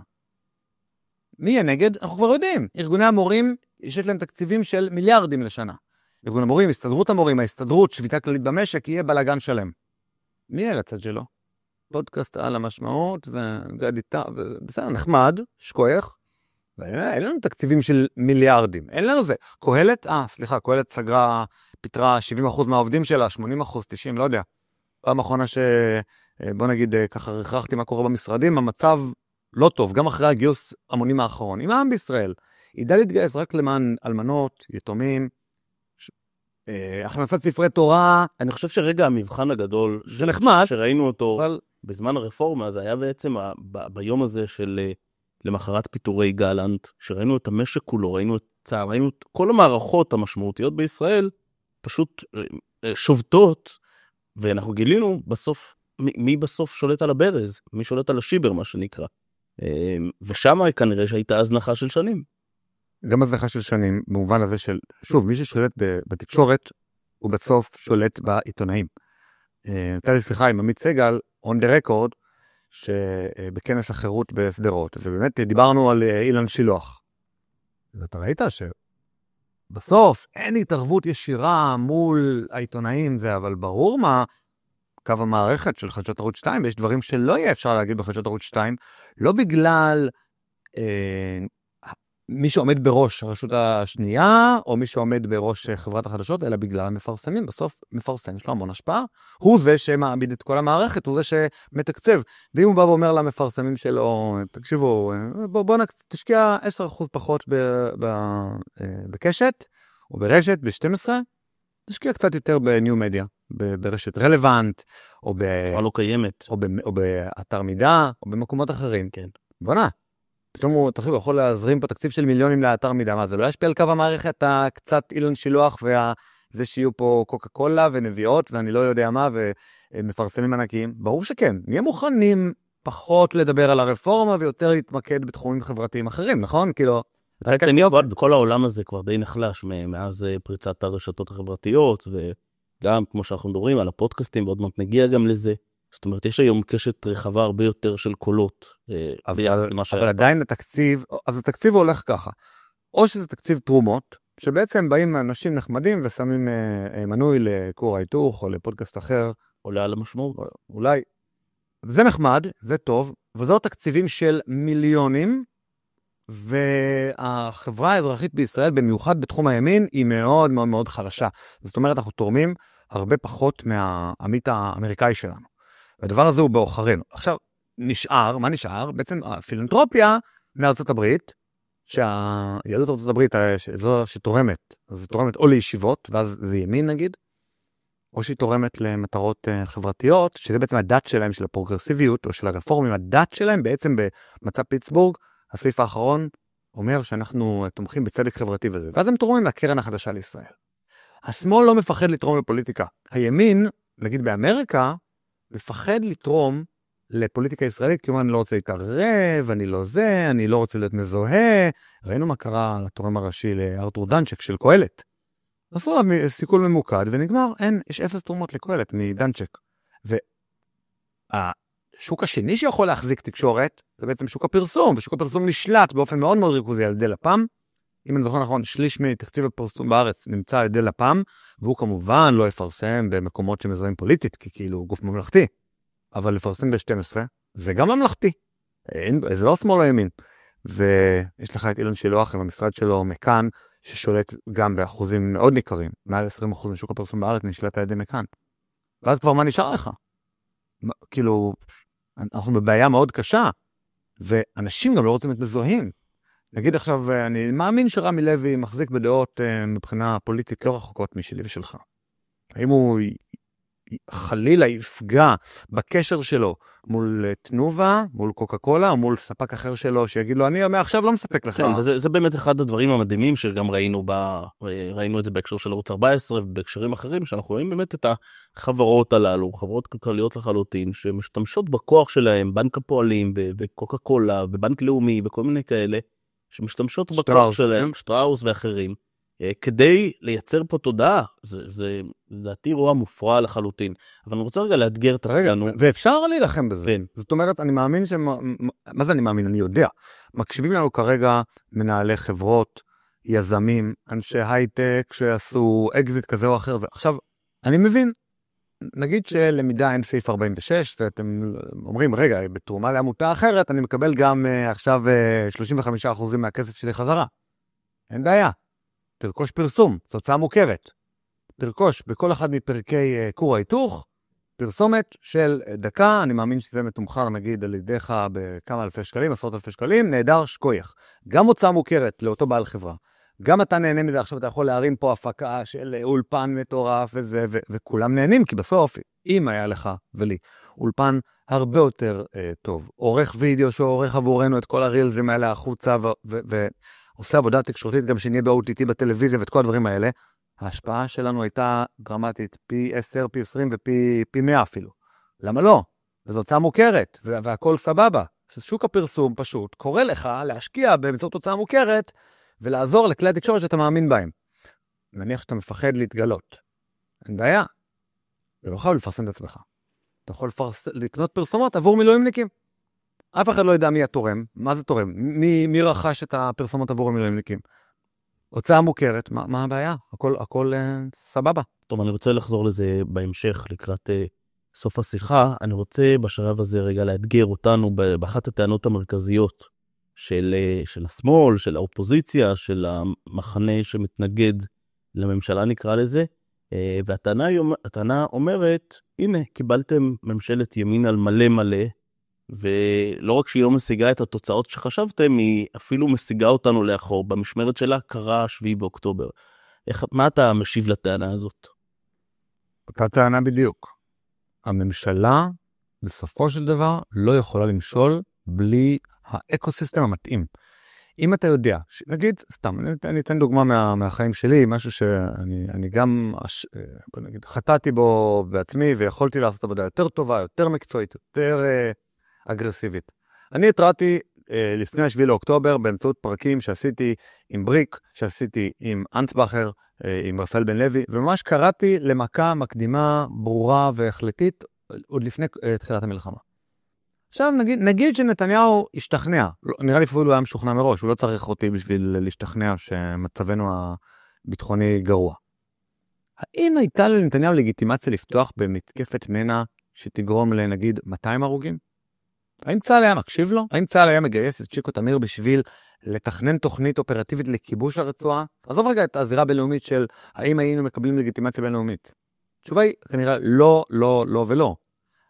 מי יהיה נגד? אנחנו כבר יודעים. ארגוני המורים, יש להם תקציבים של מיליארדים לשנה. ארגון המורים, הסתדרות המורים, ההסתדרות, שביתה כללית במשק, יהיה בלגן שלם. מי יהיה לצד שלו? פודקאסט על המשמעות, וגדיטה, בסדר, נחמד, שכוח. אין לנו תקציבים של מיליארדים, אין לנו זה. קהלת סגרה, פיתרה 70% מהעובדים שלה, 80%, 90%, לא יודע. פעם האחרונה בוא נגיד, ככה רכרחתי מה קורה במשרדים, המצב לא טוב, גם אחרי הגיוס המונים האחרון. עם העם בישראל, ידע להתגייס רק למען אלמנות, יתומים, הכנסת ספרי תורה. אני חושב שרגע המבחן הגדול, זה נחמד, שראינו אותו בזמן הרפורמה, זה היה בעצם ביום הזה של למחרת פיטורי גלנט, שראינו את המשק כולו, ראינו את צער, ראינו את כל המערכות המשמעותיות בישראל, פשוט שובתות, ואנחנו גילינו בסוף, מי בסוף שולט על הברז, מי שולט על השיבר, מה שנקרא. ושם כנראה שהייתה הזנחה של שנים. גם הזנחה של שנים, במובן הזה של, שוב, מי ששולט בתקשורת, הוא בסוף שולט בעיתונאים. הייתה לי שיחה עם עמית סגל, on the record, שבכנס החירות בסדרות, ובאמת דיברנו על אילן שילוח. ואתה ראית שבסוף אין התערבות ישירה מול העיתונאים, זה אבל ברור מה קו המערכת של חדשות ערוץ 2, ויש דברים שלא יהיה אפשר להגיד בחדשות ערוץ 2, לא בגלל מי שעומד בראש הרשות השנייה, או מי שעומד בראש חברת החדשות, אלא בגלל המפרסמים. בסוף מפרסם, יש לו המון השפעה. הוא זה שמעמיד את כל המערכת, הוא זה שמתקצב. ואם הוא בא ואומר למפרסמים שלו, תקשיבו, בוא תשקיע 10% פחות בקשת, או ברשת, ב-12, תשקיע קצת יותר בניו מדיה, ברשת רלוונט, או לא קיימת. או באתר מידע, או במקומות אחרים. כן. בוא'נה. פתאום הוא יכול להזרים פה תקציב של מיליונים לאתר מידע, מה זה לא ישפיע על קו המערכת, קצת אילן שילוח, וזה שיהיו פה קוקה קולה ונביאות, ואני לא יודע מה, ומפרסמים ענקיים. ברור שכן, נהיה מוכנים פחות לדבר על הרפורמה, ויותר להתמקד בתחומים חברתיים אחרים, נכון? כאילו... כל העולם הזה כבר די נחלש, מאז פריצת הרשתות החברתיות, וגם, כמו שאנחנו מדברים, על הפודקאסטים, ועוד מעט נגיע גם לזה. זאת אומרת, יש היום קשת רחבה הרבה יותר של קולות. אבל עדיין התקציב, אז התקציב הולך ככה. או שזה תקציב תרומות, שבעצם באים אנשים נחמדים ושמים מנוי לקור ההיתוך או לפודקאסט אחר. עולה על המשמעות. אולי. זה נחמד, זה טוב, וזו תקציבים של מיליונים, והחברה האזרחית בישראל, במיוחד בתחום הימין, היא מאוד מאוד מאוד חלשה. זאת אומרת, אנחנו תורמים הרבה פחות מהעמית האמריקאי שלנו. והדבר הזה הוא באוחרינו. עכשיו, מה נשאר? בעצם הפילנטרופיה מארצות הברית, שהיהדות ארצות הברית, זו שתורמת, אז היא תורמת או לישיבות, ואז זה ימין נגיד, או שהיא תורמת למטרות חברתיות, שזה בעצם הדת שלהם, של הפרוגרסיביות, או של הרפורמים, הדת שלהם בעצם במצב פיטסבורג, הסעיף האחרון אומר שאנחנו תומכים בצדק חברתי וזה, ואז הם תורמים לקרן החדשה לישראל. השמאל לא מפחד לתרום לפוליטיקה. הימין, נגיד באמריקה, מפחד לתרום לפוליטיקה ישראלית, כי אני לא רוצה להתערב, אני לא רוצה להיות מזוהה. ראינו מה קרה לתורם הראשי לארתור דנצ'ק של קהלת. עשו עליו סיכול ממוקד ונגמר, יש 0 תרומות לקהלת מדנצ'ק. והשוק השני שיכול להחזיק תקשורת, זה בעצם שוק הפרסום, ושוק הפרסום נשלט באופן מאוד מאוד ריכוזי על ידי לפ"ם. אם אני זוכר נכון, שליש מתקציב הפרסום בארץ נמצא על ידי לפ"ם, והוא כמובן לא יפרסם במקומות שמזוהים פוליטית, כי כאילו הוא גוף ממלכתי. אבל לפרסם ב-12, זה גם ממלכתי. זה לא שמאל או ימין. ויש לך את אילן שילוח עם המשרד שלו מכאן, ששולט גם באחוזים מאוד ניכרים. מעל 20% משוק הפרסום בארץ נשלט על ידי מכאן. ואז כבר מה נשאר לך? כאילו, אנחנו בבעיה מאוד קשה, ואנשים גם לא רוצים את מזוהים. נגיד עכשיו, אני מאמין שרמי לוי מחזיק בדעות מבחינה פוליטית לא רחוקות משלי ושלך. האם הוא חלילה יפגע בקשר שלו מול תנובה, מול קוקה קולה, או מול ספק אחר שלו, שיגיד לו, אני מעכשיו לא מספק לך. זה באמת אחד הדברים המדהימים שגם ראינו את זה בהקשר של ערוץ 14, ובהקשרים אחרים, שאנחנו רואים באמת את החברות הללו, חברות כלכליות לחלוטין, שמשתמשות בכוח שלהם, בנק הפועלים, בקוקה קולה, בבנק לאומי, וכל מיני כאלה, שמשתמשות בכוח שלהם, שטראוס ואחרים, כדי לייצר פה תודעה. זה לדעתי רוע מופרע לחלוטין. אבל אני רוצה רגע לאתגר את עצמנו. ואפשר להילחם בזה. כן. זאת אומרת, אני מאמין מה זה אני מאמין? אני יודע. מקשיבים לנו כרגע מנהלי חברות, יזמים, אנשי הייטק שעשו אקזיט כזה או אחר. עכשיו, אני מבין. נגיד שלמידה אין סעיף 46, ואתם אומרים, רגע, בתרומה לעמותה אחרת, אני מקבל גם עכשיו 35% מהכסף שלי חזרה. אין בעיה. תרכוש פרסום, תוצאה מוכרת. תרכוש בכל אחד מפרקי כור ההיתוך, פרסומת של דקה, אני מאמין שזה מתומחר נגיד על ידיך בכמה אלפי שקלים, 10,000 שקלים, נהדר שכוייך. גם הוצאה מוכרת לאותו בעל חברה. גם אתה נהנה מזה, עכשיו אתה יכול להרים פה הפקה של אולפן מטורף וזה, וכולם נהנים, כי בסוף, אם היה לך ולי, אולפן הרבה יותר טוב. עורך וידאו שעורך עבורנו את כל הרילזים האלה החוצה, ועושה עבודה תקשורתית גם שנהיה ב-OTT בטלוויזיה ואת כל הדברים האלה, ההשפעה שלנו הייתה דרמטית, פי 10, פי 20 ופי 100 אפילו. למה לא? וזו הוצאה מוכרת, והכל סבבה. שוק הפרסום פשוט קורא לך להשקיע באמצעות הוצאה מוכרת, ולעזור לכלי התקשורת שאתה מאמין בהם. נניח שאתה מפחד להתגלות. אין בעיה. אתה לא חייב לפרסם את עצמך. אתה יכול לקנות פרסומות עבור מילואימניקים. אף אחד לא יודע מי התורם. מה זה תורם? מי רכש את הפרסומות עבור המילואימניקים? הוצאה מוכרת, מה הבעיה? הכל סבבה. טוב, אני רוצה לחזור לזה בהמשך, לקראת סוף השיחה. אני רוצה בשלב הזה רגע לאתגר אותנו באחת הטענות המרכזיות של השמאל, של האופוזיציה, של המחנה שמתנגד לממשלה נקרא לזה. והטענה אומרת, הנה, קיבלתם ממשלת ימין על מלא מלא, ולא רק שהיא לא משיגה את התוצאות שחשבתם, היא אפילו משיגה אותנו לאחור. במשמרת שלה קרה 7 באוקטובר. מה אתה משיב לטענה הזאת? אותה טענה בדיוק. הממשלה, בסופו של דבר, לא יכולה למשול בלי האקוסיסטם המתאים. אם אתה יודע, נגיד, סתם, אני אתן דוגמה מהחיים שלי, משהו שאני גם, נגיד, חטאתי בו בעצמי, ויכולתי לעשות עבודה יותר טובה, יותר מקצועית, יותר אגרסיבית. אני התרעתי לפני 7 לאוקטובר, באמצעות פרקים שעשיתי עם בריק, שעשיתי עם אנסבחר, עם רפאל בן לוי, וממש קראתי למכה מקדימה ברורה והחלטית, עוד לפני תחילת המלחמה. עכשיו נגיד שנתניהו השתכנע, נראה לי אפילו היה משוכנע מראש, הוא לא צריך אותי בשביל להשתכנע שמצבנו הביטחוני גרוע. האם הייתה לנתניהו לגיטימציה לפתוח במתקפת מנע שתגרום לנגיד 200 הרוגים? האם צה"ל היה מקשיב לו? האם צה"ל היה מגייס את צ'יקו תמיר בשביל לתכנן תוכנית אופרטיבית לכיבוש הרצועה? עזוב רגע את הזירה הבינלאומית של האם היינו מקבלים לגיטימציה בינלאומית. התשובה היא כנראה לא, לא, לא ולא.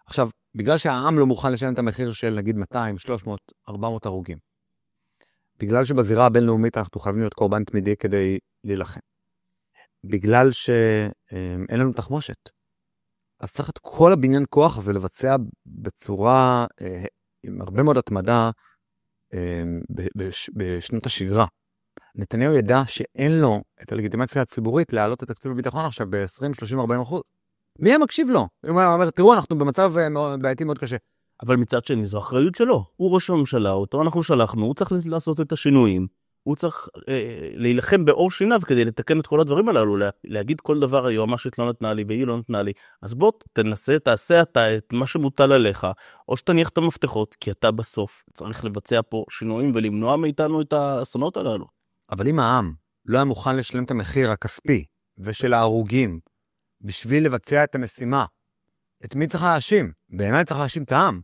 עכשיו, בגלל שהעם לא מוכן לשלם את המחיר של נגיד 200, 300, 400 הרוגים. בגלל שבזירה הבינלאומית אנחנו חייבים להיות קורבן תמידי כדי להילחם. בגלל שאין לנו תחמושת. אז צריך את כל הבניין כוח הזה לבצע בצורה עם הרבה מאוד התמדה בשנות השגרה. נתניהו ידע שאין לו את הלגיטימציה הציבורית להעלות את תקציב הביטחון עכשיו ב-20, 30, 40%. מי היה מקשיב לו? הוא אומר, תראו, אנחנו במצב בעייתי מאוד קשה. אבל מצד שני, זו אחריות שלו. הוא ראש הממשלה, אותו אנחנו שלחנו, הוא צריך לעשות את השינויים. הוא צריך להילחם באור שיניו כדי לתקן את כל הדברים הללו, להגיד כל דבר, היועמ"שית לא נתנה לי והיא לא נתנה לי. אז בוא, תנסה, תעשה אתה את מה שמוטל עליך, או שתניח את המפתחות, כי אתה בסוף צריך לבצע פה שינויים ולמנוע מאיתנו את האסונות הללו. אבל אם העם לא היה מוכן לשלם את המחיר הכספי ושל ההרוגים בשביל לבצע את המשימה, את מי צריך להאשים? בעיניי צריך להאשים את העם.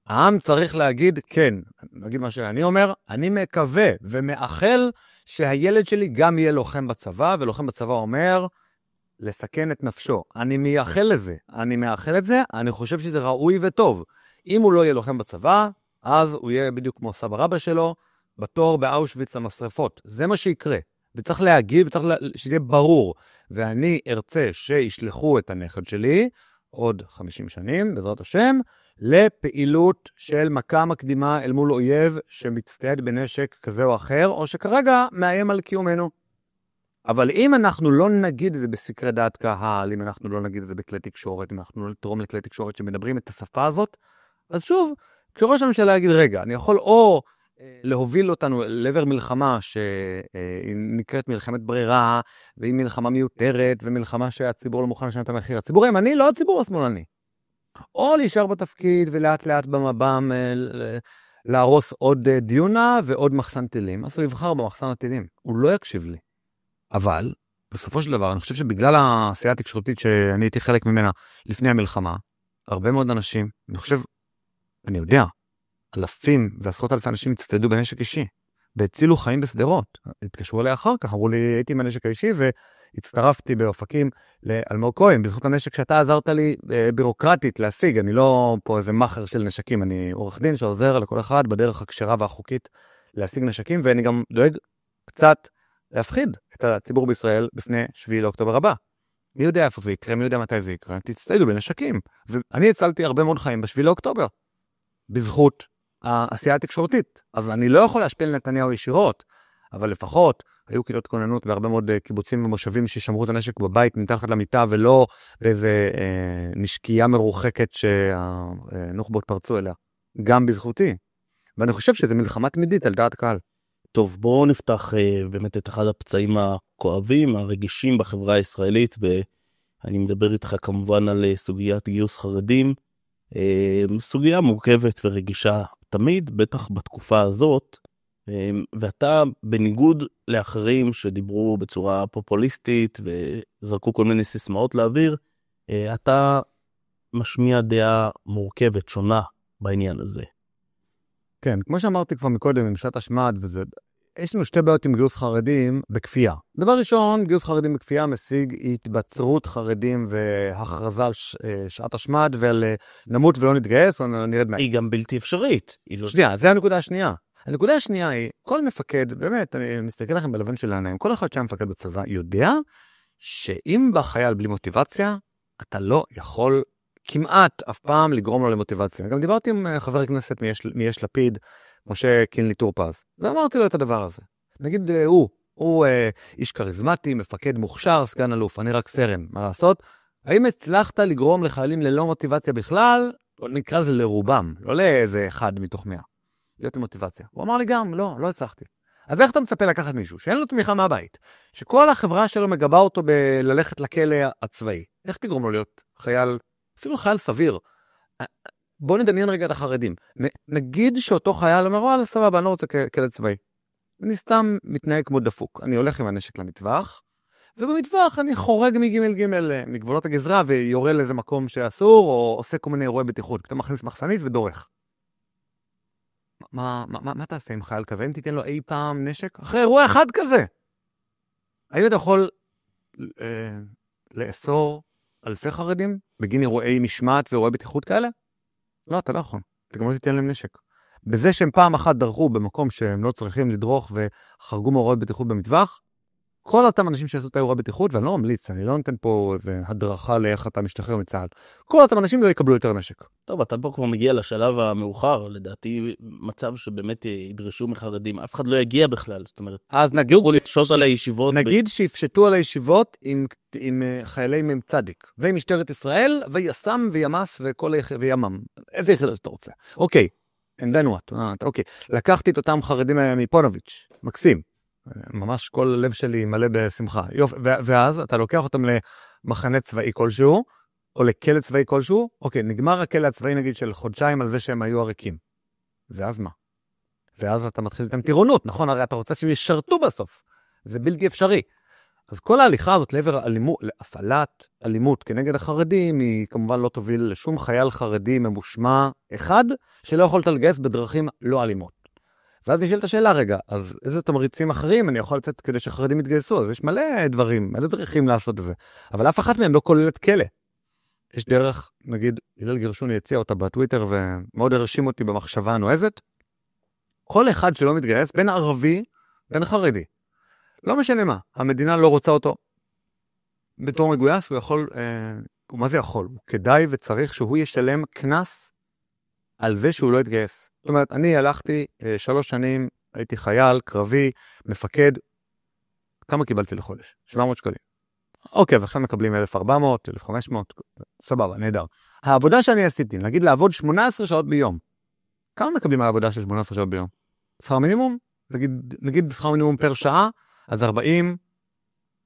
העם צריך להגיד, כן, נגיד מה שאני אומר, אני מקווה ומאחל שהילד שלי גם יהיה לוחם בצבא, ולוחם בצבא אומר לסכן את נפשו. אני מייחל לזה, אני מאחל את זה, אני חושב שזה ראוי וטוב. אם הוא לא יהיה לוחם בצבא, אז הוא יהיה בדיוק כמו סבא רבא שלו, בתור באושוויץ המשרפות. זה מה שיקרה. וצריך להגיד, וצריך שיהיה ברור. ואני ארצה שישלחו את הנכד שלי, עוד 50 שנים, בעזרת השם, לפעילות של מכה מקדימה אל מול אויב שמצטייד בנשק כזה או אחר, או שכרגע מאיים על קיומנו. אבל אם אנחנו לא נגיד את זה בסקרי דעת קהל, אם אנחנו לא נגיד את זה בכלי תקשורת, אם אנחנו לא נתרום לכלי תקשורת שמדברים את השפה הזאת, אז שוב, כשראש הממשלה יגיד, רגע, אני יכול או להוביל אותנו לעבר מלחמה שנקראת מלחמת ברירה, והיא מלחמה מיותרת, ומלחמה שהציבור לא מוכן לשנות את המחיר. הציבור הימני, לא הציבור השמאלני. או להישאר בתפקיד ולאט לאט במב"ם להרוס עוד דיונה ועוד מחסן טילים. אז הוא יבחר במחסן הטילים. הוא לא יקשיב לי. אבל, בסופו של דבר, אני חושב שבגלל העשייה התקשורתית שאני הייתי חלק ממנה לפני המלחמה, הרבה מאוד אנשים, אני יודע, אלפים ועשרות אלפי אנשים הצטיידו בנשק אישי, והצילו חיים בסדרות. התקשרו אליי אחר כך, אמרו לי, הייתי עם הנשק האישי, והצטרפתי באופקים לאלמוג כהן, בזכות הנשק שאתה עזרת לי בירוקרטית להשיג. אני לא פה איזה מחר של נשקים, אני עורך דין שעוזר לכל אחד בדרך הכשרה והחוקית להשיג נשקים, ואני גם דואג קצת להפחיד את הציבור בישראל בפני 7 לאוקטובר הבא. מי יודע איפה זה יקרה, מי יודע מתי זה יקרה, תצטיידו בנשקים. ואני הצלתי הרבה מאוד חיים ב7 לאוקטובר, בזכות העשייה התקשורתית. אז אני לא יכול להשפיע לנתניהו ישירות, אבל לפחות היו כיתות כוננות בהרבה מאוד קיבוצים ומושבים ששמרו את הנשק בבית מתחת למיטה, ולא באיזה נשקייה מרוחקת שהנוח'בות פרצו אליה. גם בזכותי. ואני חושב שזה מלחמה תמידית על דעת קהל. טוב, בואו נפתח באמת את אחד הפצעים הכואבים, הרגישים בחברה הישראלית, ואני מדבר איתך כמובן על סוגיית גיוס חרדים, סוגיה מורכבת ורגישה תמיד, בטח בתקופה הזאת, ואתה בניגוד לאחרים שדיברו בצורה פופוליסטית וזרקו כל מיני סיסמאות לאוויר, אתה משמיע דעה מורכבת, שונה בעניין הזה. כן, כמו שאמרתי כבר מקודם, עם שעת השמד, יש לנו 2 בעיות עם גיוס חרדים בכפייה. דבר ראשון, גיוס חרדים בכפייה משיג התבצרות חרדים והכרזה על שעת השמד, ועל נמות ולא נתגייס, או נרד מה. היא גם בלתי אפשרית. שנייה, זה הנקודה השנייה. הנקודה השנייה היא, כל מפקד, באמת, אני מסתכל לכם בלבן של העיניים, כל אחד שהיה מפקד בצבא יודע שאם בא חייל בלי מוטיבציה, אתה לא יכול כמעט אף פעם לגרום לו למוטיבציה. גם דיברתי עם חבר הכנסת מיש לפיד, משה קינלי טור פז, ואמרתי לו את הדבר הזה. נגיד, הוא איש כריזמטי, מפקד מוכשר, סגן אלוף, אני רק סרן, מה לעשות? האם הצלחת לגרום לחיילים ללא מוטיבציה בכלל? נקרא לזה לרובם, לא לאיזה אחד מתוך 100. להיות עם מוטיבציה. הוא אמר לי גם, לא הצלחתי. אז איך אתה מצפה לקחת מישהו שאין לו תמיכה מהבית, שכל החברה שלו מגבה אותו בללכת לכלא הצבאי? איך תגרום לו להיות חייל, אפילו חייל סביר? בוא נדמיין רגע את החרדים. נגיד שאותו חייל אומר, וואלה, סבבה, אני לא רוצה כלא צבאי. אני סתם מתנהג כמו דפוק. אני הולך עם הנשק למטווח, ובמטווח אני חורג מג' מגבולות הגזרה, ויורה לאיזה מקום שאסור, או עושה כל מיני אירועי בטיחות. פתאום מכניס מחסנית ודורך. מה תעשה עם חייל כזה? אם תיתן לו אי פעם נשק? אחרי אירוע אחד כזה. האם אתה יכול לאסור אלפי חרדים בגין אירועי משמעת ואירועי בטיחות כאלה? לא, אתה לא יכול. אתה גם לא תיתן להם נשק. בזה שהם פעם אחת דרכו במקום שהם לא צריכים לדרוך וחרגו מאירועי בטיחות במטווח, כל אותם אנשים שעשו את האירוע בטיחות, ואני לא ממליץ, אני לא נותן פה איזה הדרכה לאיך אתה משתחרר מצה"ל, כל אותם אנשים לא יקבלו יותר נשק. טוב, אתה פה כבר מגיע לשלב המאוחר, לדעתי מצב שבאמת ידרשו מחרדים, אף אחד לא יגיע בכלל, זאת אומרת, אז נגיד, לשוש על הישיבות. נגיד שיפשטו על הישיבות עם חיילי מ"ם צדיק, ועם משטרת ישראל, ויס"מ וימ"ס וימ"מ, איזה יחידות שאתה רוצה. אוקיי, and then what? אוקיי, לקחתי את אותם חרדים מפונוביץ', מקסים. ממש כל הלב שלי מלא בשמחה. ואז אתה לוקח אותם למחנה צבאי כלשהו, או לכלא צבאי כלשהו, אוקיי, נגמר הכלא הצבאי נגיד של חודשיים על זה שהם היו עריקים. ואז מה? ואז אתה מתחיל איתם טירונות, נכון? הרי אתה רוצה שהם ישרתו בסוף. זה בלתי אפשרי. אז כל ההליכה הזאת לעבר להפעלת אלימות כנגד החרדים, היא כמובן לא תוביל לשום חייל חרדי ממושמע אחד, שלא יכולת לגייס בדרכים לא אלימות. ואז נשאלת השאלה, רגע, אז איזה תמריצים אחרים אני יכול לתת כדי שחרדים יתגייסו? אז יש מלא דברים, מלא דרכים לעשות את זה. אבל אף אחת מהם לא כוללת כלא. יש דרך, נגיד, הלל גרשוני הציע אותה בטוויטר, ומאוד הרשים אותי במחשבה הנועזת. כל אחד שלא מתגייס, בין ערבי, בין חרדי. לא משנה מה, המדינה לא רוצה אותו. בתור מגויס הוא יכול, מה זה יכול? הוא כדאי וצריך שהוא ישלם כנס על זה שהוא לא יתגייס. זאת אומרת, אני הלכתי 3 שנים, הייתי חייל, קרבי, מפקד. כמה קיבלתי לחודש? 700 שקלים. אוקיי, אז עכשיו מקבלים 1,400, 1,500, סבבה, נהדר. העבודה שאני עשיתי, נגיד לעבוד 18 שעות ביום. כמה מקבלים על העבודה של 18 שעות ביום? שכר מינימום? נגיד שכר מינימום פר שעה, אז 40,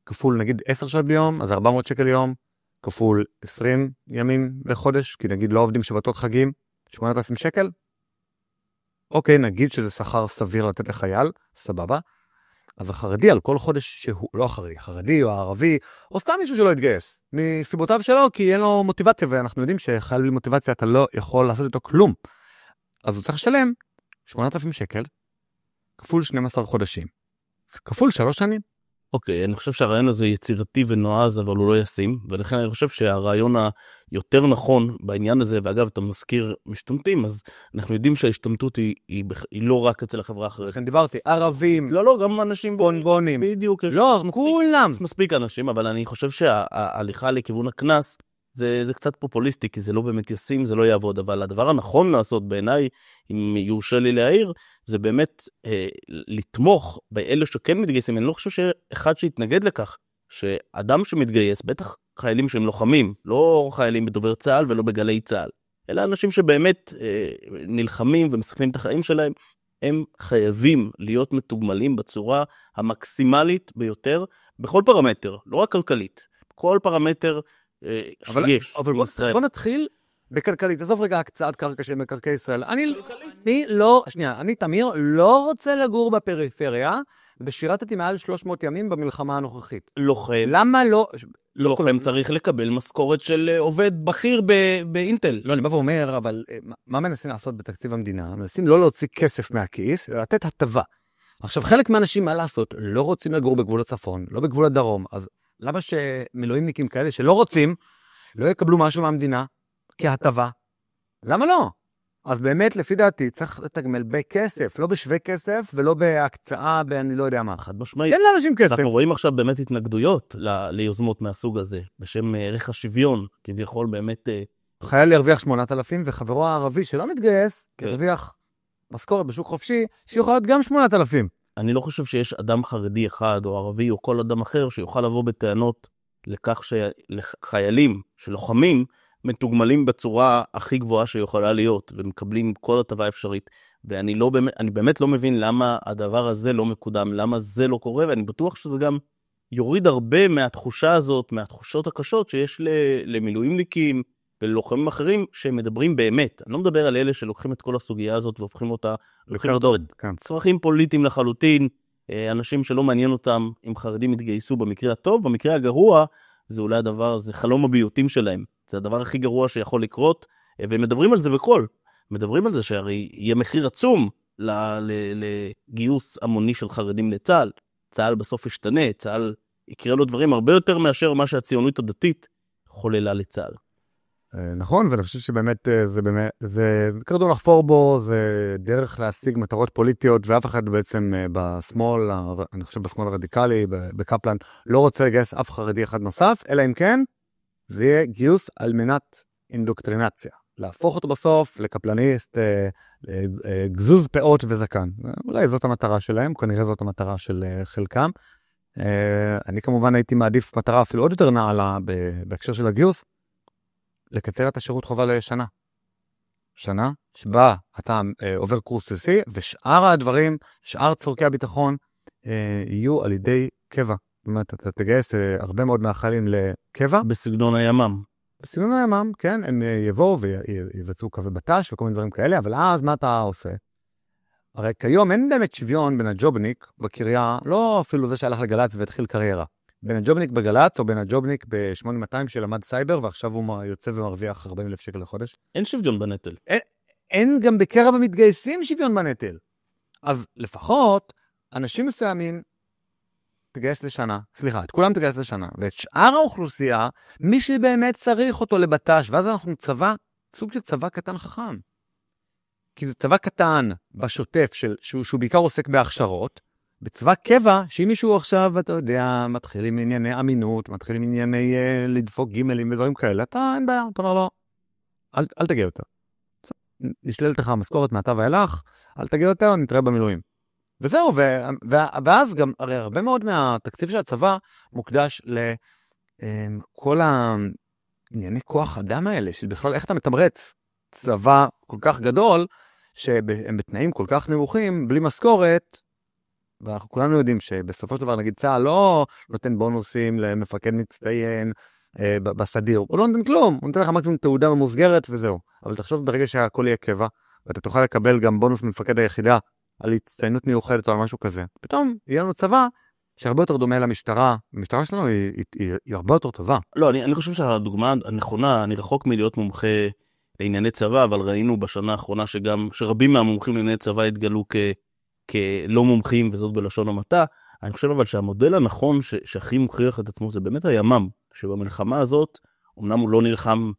כפול נגיד 10 שעות ביום, אז 400 שקל יום, כפול 20 ימים לחודש, כי נגיד לא עובדים שבתות חגים, 8,000 שקל. אוקיי, נגיד שזה שכר סביר לתת לחייל, סבבה. אז החרדי על כל חודש שהוא, לא החרדי, החרדי או הערבי, או סתם מישהו שלא יתגייס, מסיבותיו שלו, כי אין לו מוטיבציה, ואנחנו יודעים שחייל בלי מוטיבציה אתה לא יכול לעשות איתו כלום. אז הוא צריך לשלם 8,000 שקל, כפול 12 חודשים, כפול 3 שנים. אוקיי, אני חושב שהרעיון הזה יצירתי ונועז, אבל הוא לא ישים, ולכן אני חושב שהרעיון היותר נכון בעניין הזה, ואגב, אתה מזכיר משתמטים, אז אנחנו יודעים שההשתמטות היא לא רק אצל החברה החרדית. לכן דיברתי, ערבים, לא, גם אנשים בונבונים. בדיוק. לא, כולם. מספיק אנשים, אבל אני חושב שההליכה לכיוון הכנס, זה קצת פופוליסטי, כי זה לא באמת ישים, זה לא יעבוד, אבל הדבר הנכון לעשות בעיניי, אם יורשה לי להעיר, זה באמת לתמוך באלה שכן מתגייסים. אני לא חושב שאחד שיתנגד לכך, שאדם שמתגייס, בטח חיילים שהם לוחמים, לא חיילים בדובר צה"ל ולא בגלי צה"ל, אלא אנשים שבאמת נלחמים ומסכנים את החיים שלהם, הם חייבים להיות מתוגמלים בצורה המקסימלית ביותר, בכל פרמטר, לא רק כלכלית, כל פרמטר שיש. אבל בוא נתחיל בכלכלית, עזוב רגע הקצאת קרקע של מקרקעי ישראל. אני תמיר לא רוצה לגור בפריפריה, ושירתתי מעל 300 ימים במלחמה הנוכחית. לוחם. למה לא? לוחם צריך לקבל משכורת של עובד בכיר באינטל. לא, אני בא ואומר, אבל מה מנסים לעשות בתקציב המדינה? מנסים לא להוציא כסף מהכיס, אלא לתת הטבה. עכשיו, חלק מהאנשים, מה לעשות? לא רוצים לגור בגבול הצפון, לא בגבול הדרום, אז למה שמילואימניקים כאלה שלא רוצים, לא יקבלו משהו מהמדינה כהטבה? למה לא? אז באמת, לפי דעתי, צריך לתגמל בכסף, לא בשווה כסף, ולא בהקצאה, אני לא יודע מה. חד משמעית. אין לאנשים כסף. אנחנו רואים עכשיו באמת התנגדויות ליוזמות מהסוג הזה, בשם ערך השוויון, כביכול באמת... חייל ירוויח 8,000, וחברו הערבי שלא מתגייס, ירוויח משכורת בשוק חופשי, שיוכל להיות גם 8,000. אני לא חושב שיש אדם חרדי אחד, או ערבי, או כל אדם אחר, שיוכל לבוא בטענות לכך שחיילים שלוחמים, מתוגמלים בצורה הכי גבוהה שיכולה להיות, ומקבלים כל הטבה אפשרית, ואני באמת לא מבין למה הדבר הזה לא מקודם, למה זה לא קורה, ואני בטוח שזה גם יוריד הרבה מהתחושה הזאת, מהתחושות הקשות שיש למילואימניקים וללוחמים אחרים שמדברים באמת. אני לא מדבר על אלה שלוקחים את כל הסוגיה הזאת והופכים אותה צרכים פוליטיים לחלוטין, אנשים שלא מעניין אותם אם חרדים יתגייסו במקרה הטוב, במקרה הגרוע זה אולי הדבר, זה חלום הביוטים שלהם. זה הדבר הכי גרוע שיכול לקרות, ומדברים על זה בכל. מדברים על זה שהרי יהיה מחיר עצום לגיוס המוני של חרדים לצה"ל. צה"ל בסוף ישתנה, צה"ל יקרה לו דברים הרבה יותר מאשר מה שהציונות הדתית חוללה לצה"ל. נכון, ואני חושב שבאמת זה קרדום לחפור בו, זה דרך להשיג מטרות פוליטיות, ואף אחד בעצם בשמאל, אני חושב בשמאל הרדיקלי, בקפלן, לא רוצה לגייס אף חרדי אחד נוסף, אלא אם כן, זה יהיה גיוס על מנת אינדוקטרינציה. להפוך אותו בסוף לקפלניסט, גזוז פאות וזקן. אולי זאת המטרה שלהם, כנראה זאת המטרה של חלקם. אני כמובן הייתי מעדיף מטרה אפילו עוד יותר נעלה בהקשר של הגיוס, לקצר את השירות חובה לשנה. שנה שבה אתה עובר קורס בסיסי, ושאר הדברים, שאר צורכי הביטחון, יהיו על ידי קבע. זאת אומרת, אתה תגייס הרבה מאוד מהחיילים לקבע. בסגנון הימ"מ. בסגנון הימ"מ, כן, הם יבואו ויבצעו קווי בט"ש וכל מיני דברים כאלה, אבל אז מה אתה עושה? הרי כיום אין באמת שוויון בין הג'ובניק בקריה, לא אפילו זה שהלך לגלץ והתחיל קריירה. בין הג'ובניק בגלץ או בין הג'ובניק ב-8200 שלמד סייבר, ועכשיו הוא יוצא ומרוויח 40,000 שקל לחודש. אין שוויון בנטל. אין גם בקרב המתגייסים שוויון בנטל. אז לפחות אנשים מסוימים תגייס לשנה, סליחה, את כולם תגייס לשנה, ואת שאר האוכלוסייה, מי שבאמת צריך אותו לבט"ש, ואז אנחנו צבא, סוג של צבא קטן חכם. כי זה צבא קטן בשוטף, שהוא בעיקר עוסק בהכשרות, בצבא קבע, שאם מישהו עכשיו, אתה יודע, מתחיל עם ענייני אמינות, מתחיל עם ענייני לדפוק גימלים ודברים כאלה, אתה אין בעיה, אתה אומר לו, אל תגיע יותר. נשללת לך המשכורת מעתה ואילך, אל תגיע יותר, נתראה במילואים. וזהו, ואז גם, הרי הרבה מאוד מהתקציב של הצבא מוקדש לכל הענייני כוח אדם האלה, של בכלל איך אתה מתמרץ צבא כל כך גדול, שהם בתנאים כל כך נמוכים, בלי משכורת, ואנחנו כולנו יודעים שבסופו של דבר, נגיד, צה"ל לא נותן בונוסים למפקד מצטיין בסדיר, הוא לא נותן כלום, הוא נותן לך מקסימום תעודה ממוסגרת וזהו. אבל תחשוב ברגע שהכל יהיה קבע, ואתה תוכל לקבל גם בונוס ממפקד היחידה, על הצטיינות מיוחדת או על משהו כזה. פתאום יהיה לנו צבא שהרבה יותר דומה למשטרה. המשטרה שלנו היא הרבה יותר טובה. לא, אני חושב שהדוגמה הנכונה, אני רחוק מלהיות מומחה לענייני צבא, אבל ראינו בשנה האחרונה שרבים מהמומחים לענייני צבא התגלו כלא מומחים, וזאת בלשון המעטה. אני חושב אבל שהמודל הנכון שהכי מוכיח את עצמו זה באמת הימ"מ, שבמלחמה הזאת, אמנם הוא לא נלחם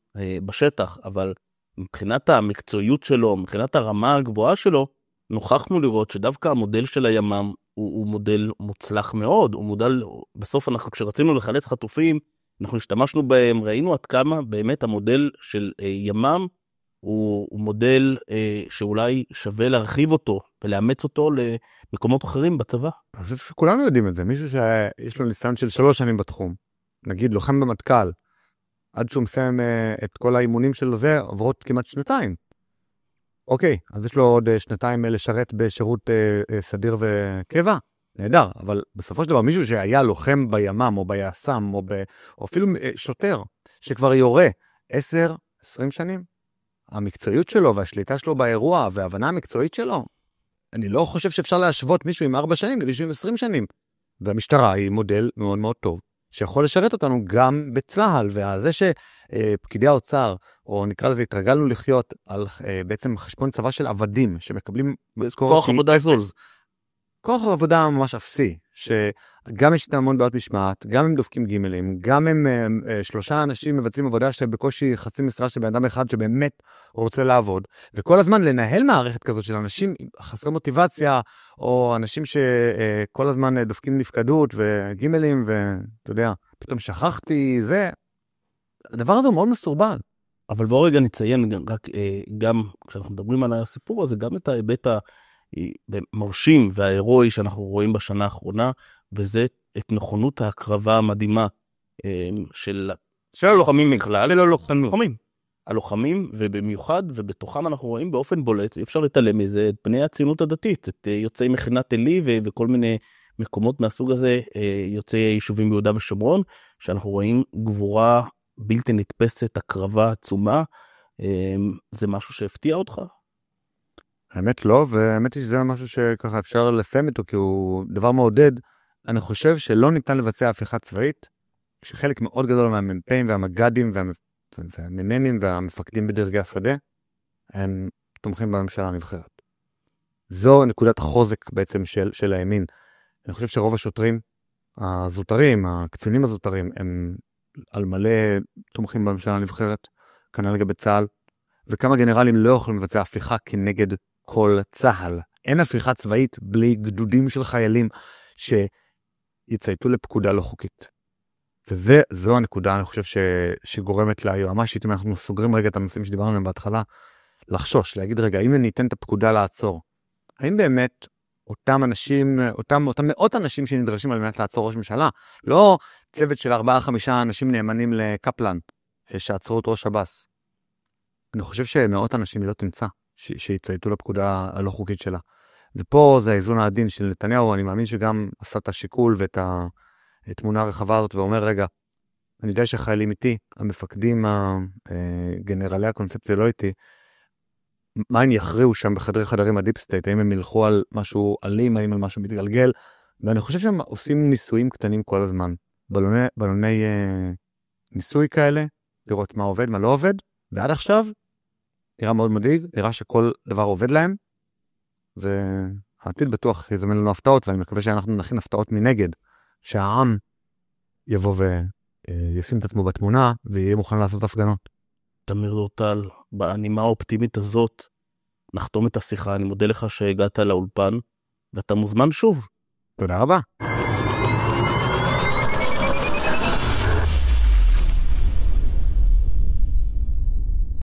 בשטח, אבל מבחינת המקצועיות שלו, מבחינת הרמה הגבוהה שלו, נוכחנו לראות שדווקא המודל של הימ"מ הוא מודל מוצלח מאוד, הוא מודל, בסוף כשרצינו לחלץ חטופים, אנחנו השתמשנו בהם, ראינו עד כמה באמת המודל של ימ"מ הוא מודל שאולי שווה להרחיב אותו ולאמץ אותו למקומות אחרים בצבא. אני חושב שכולנו יודעים את זה, מישהו שיש לו ניסיון של 3 שנים בתחום, נגיד לוחם במטכ"ל, עד שהוא מסיים את כל האימונים שלו זה, עוברות כמעט 2 אוקיי, אז יש לו עוד 2 לשרת בשירות סדיר וקבע, נהדר, אבל בסופו של דבר מישהו שהיה לוחם בימ"מ או ביס"מ או אפילו שוטר שכבר יורה 10-20 שנים, המקצועיות שלו והשליטה שלו באירוע וההבנה המקצועית שלו, אני לא חושב שאפשר להשוות מישהו עם 4 שנים למישהו עם 20 שנים, והמשטרה היא מודל מאוד מאוד טוב. שיכול לשרת אותנו גם בצה"ל, וזה שפקידי האוצר, או נקרא לזה, התרגלנו לחיות על בעצם חשבון צבא של עבדים, שמקבלים כוח עבודה זול. כוח עבודה ממש אפסי, שגם יש המון בעיות משמעת, גם הם דופקים גימלים, גם הם 3 אנשים מבצעים עבודה שבקושי חצי משרה של בן אדם אחד שבאמת רוצה לעבוד, וכל הזמן לנהל מערכת כזאת של אנשים חסרי מוטיבציה, או אנשים שכל הזמן דופקים נפקדות וגימלים, ואתה יודע, פתאום שכחתי, הדבר הזה הוא מאוד מסורבל. אבל בואו רגע נציין גם כשאנחנו מדברים על הסיפור הזה, גם את ההיבט המרשים וההירואי שאנחנו רואים בשנה האחרונה, וזה את נכונות ההקרבה המדהימה של הלוחמים מכלל, של הלוחמים, ובמיוחד, ובתוכם אנחנו רואים באופן בולט, אפשר להתעלם מזה, את בני הציונות הדתית, את יוצאי מכינת עלי וכל מיני מקומות מהסוג הזה, יוצאי יישובים ביהודה ושומרון, שאנחנו רואים גבורה בלתי נתפסת, הקרבה עצומה. זה משהו שהפתיע אותך? האמת לא, והאמת היא שזה משהו שככה אפשר לסיים איתו, כי הוא דבר מעודד. אני חושב שלא ניתן לבצע הפיכה צבאית, שחלק מאוד גדול מהמ"פים והמג"דים והמ"מים והמפקדים בדרגי השדה, הם תומכים בממשלה הנבחרת. זו נקודת החוזק בעצם של הימין. אני חושב שרוב השוטרים הזוטרים, הקצינים הזוטרים, הם על מלא תומכים בממשלה הנבחרת, כנראה לגבי צה"ל, וכמה גנרלים לא יכולים לבצע הפיכה כנגד כל צה"ל. אין הפיכה צבאית בלי גדודים של חיילים שיצייתו לפקודה לא חוקית. וזו הנקודה, אני חושב, שגורמת ליועמ"שית, אם אנחנו סוגרים רגע את הנושאים שדיברנו עליהם בהתחלה, לחשוש, להגיד רגע, אם אני ניתן את הפקודה לעצור, האם באמת אותם אנשים, אותם מאות אנשים שנדרשים על מנת לעצור ראש ממשלה, לא צוות של 4-5 אנשים נאמנים לקפלן, שעצרו את ראש שב"ס. אני חושב שמאות אנשים היא לא תמצא, שיצייתו לפקודה הלא חוקית שלה. ופה זה האיזון העדין של נתניהו, אני מאמין שגם עשה את השיקול ואת התמונה הרחבה הזאת, ואומר, רגע, אני יודע שחיילים איתי, המפקדים, גנרלי הקונספציה לא איתי, מה הם יכריעו שם בחדרי חדרים הדיפ סטייט, האם הם ילכו על משהו אלים, האם על משהו מתגלגל, ואני חושב שהם עושים ניסויים קטנים כל הזמן, בלוני ניסוי כאלה, לראות מה עובד, מה לא עובד, ועד עכשיו, נראה מאוד מדאיג, נראה שכל דבר עובד להם, והעתיד בטוח יזמן לנו הפתעות, ואני מקווה שאנחנו נכין הפתעות מנגד, שהעם יבוא וישים את עצמו בתמונה, ויהיה מוכן לעשות הפגנות. תמיר דורטל, בנימה האופטימית הזאת, נחתום את השיחה. אני מודה לך שהגעת לאולפן, ואתה מוזמן שוב. תודה רבה.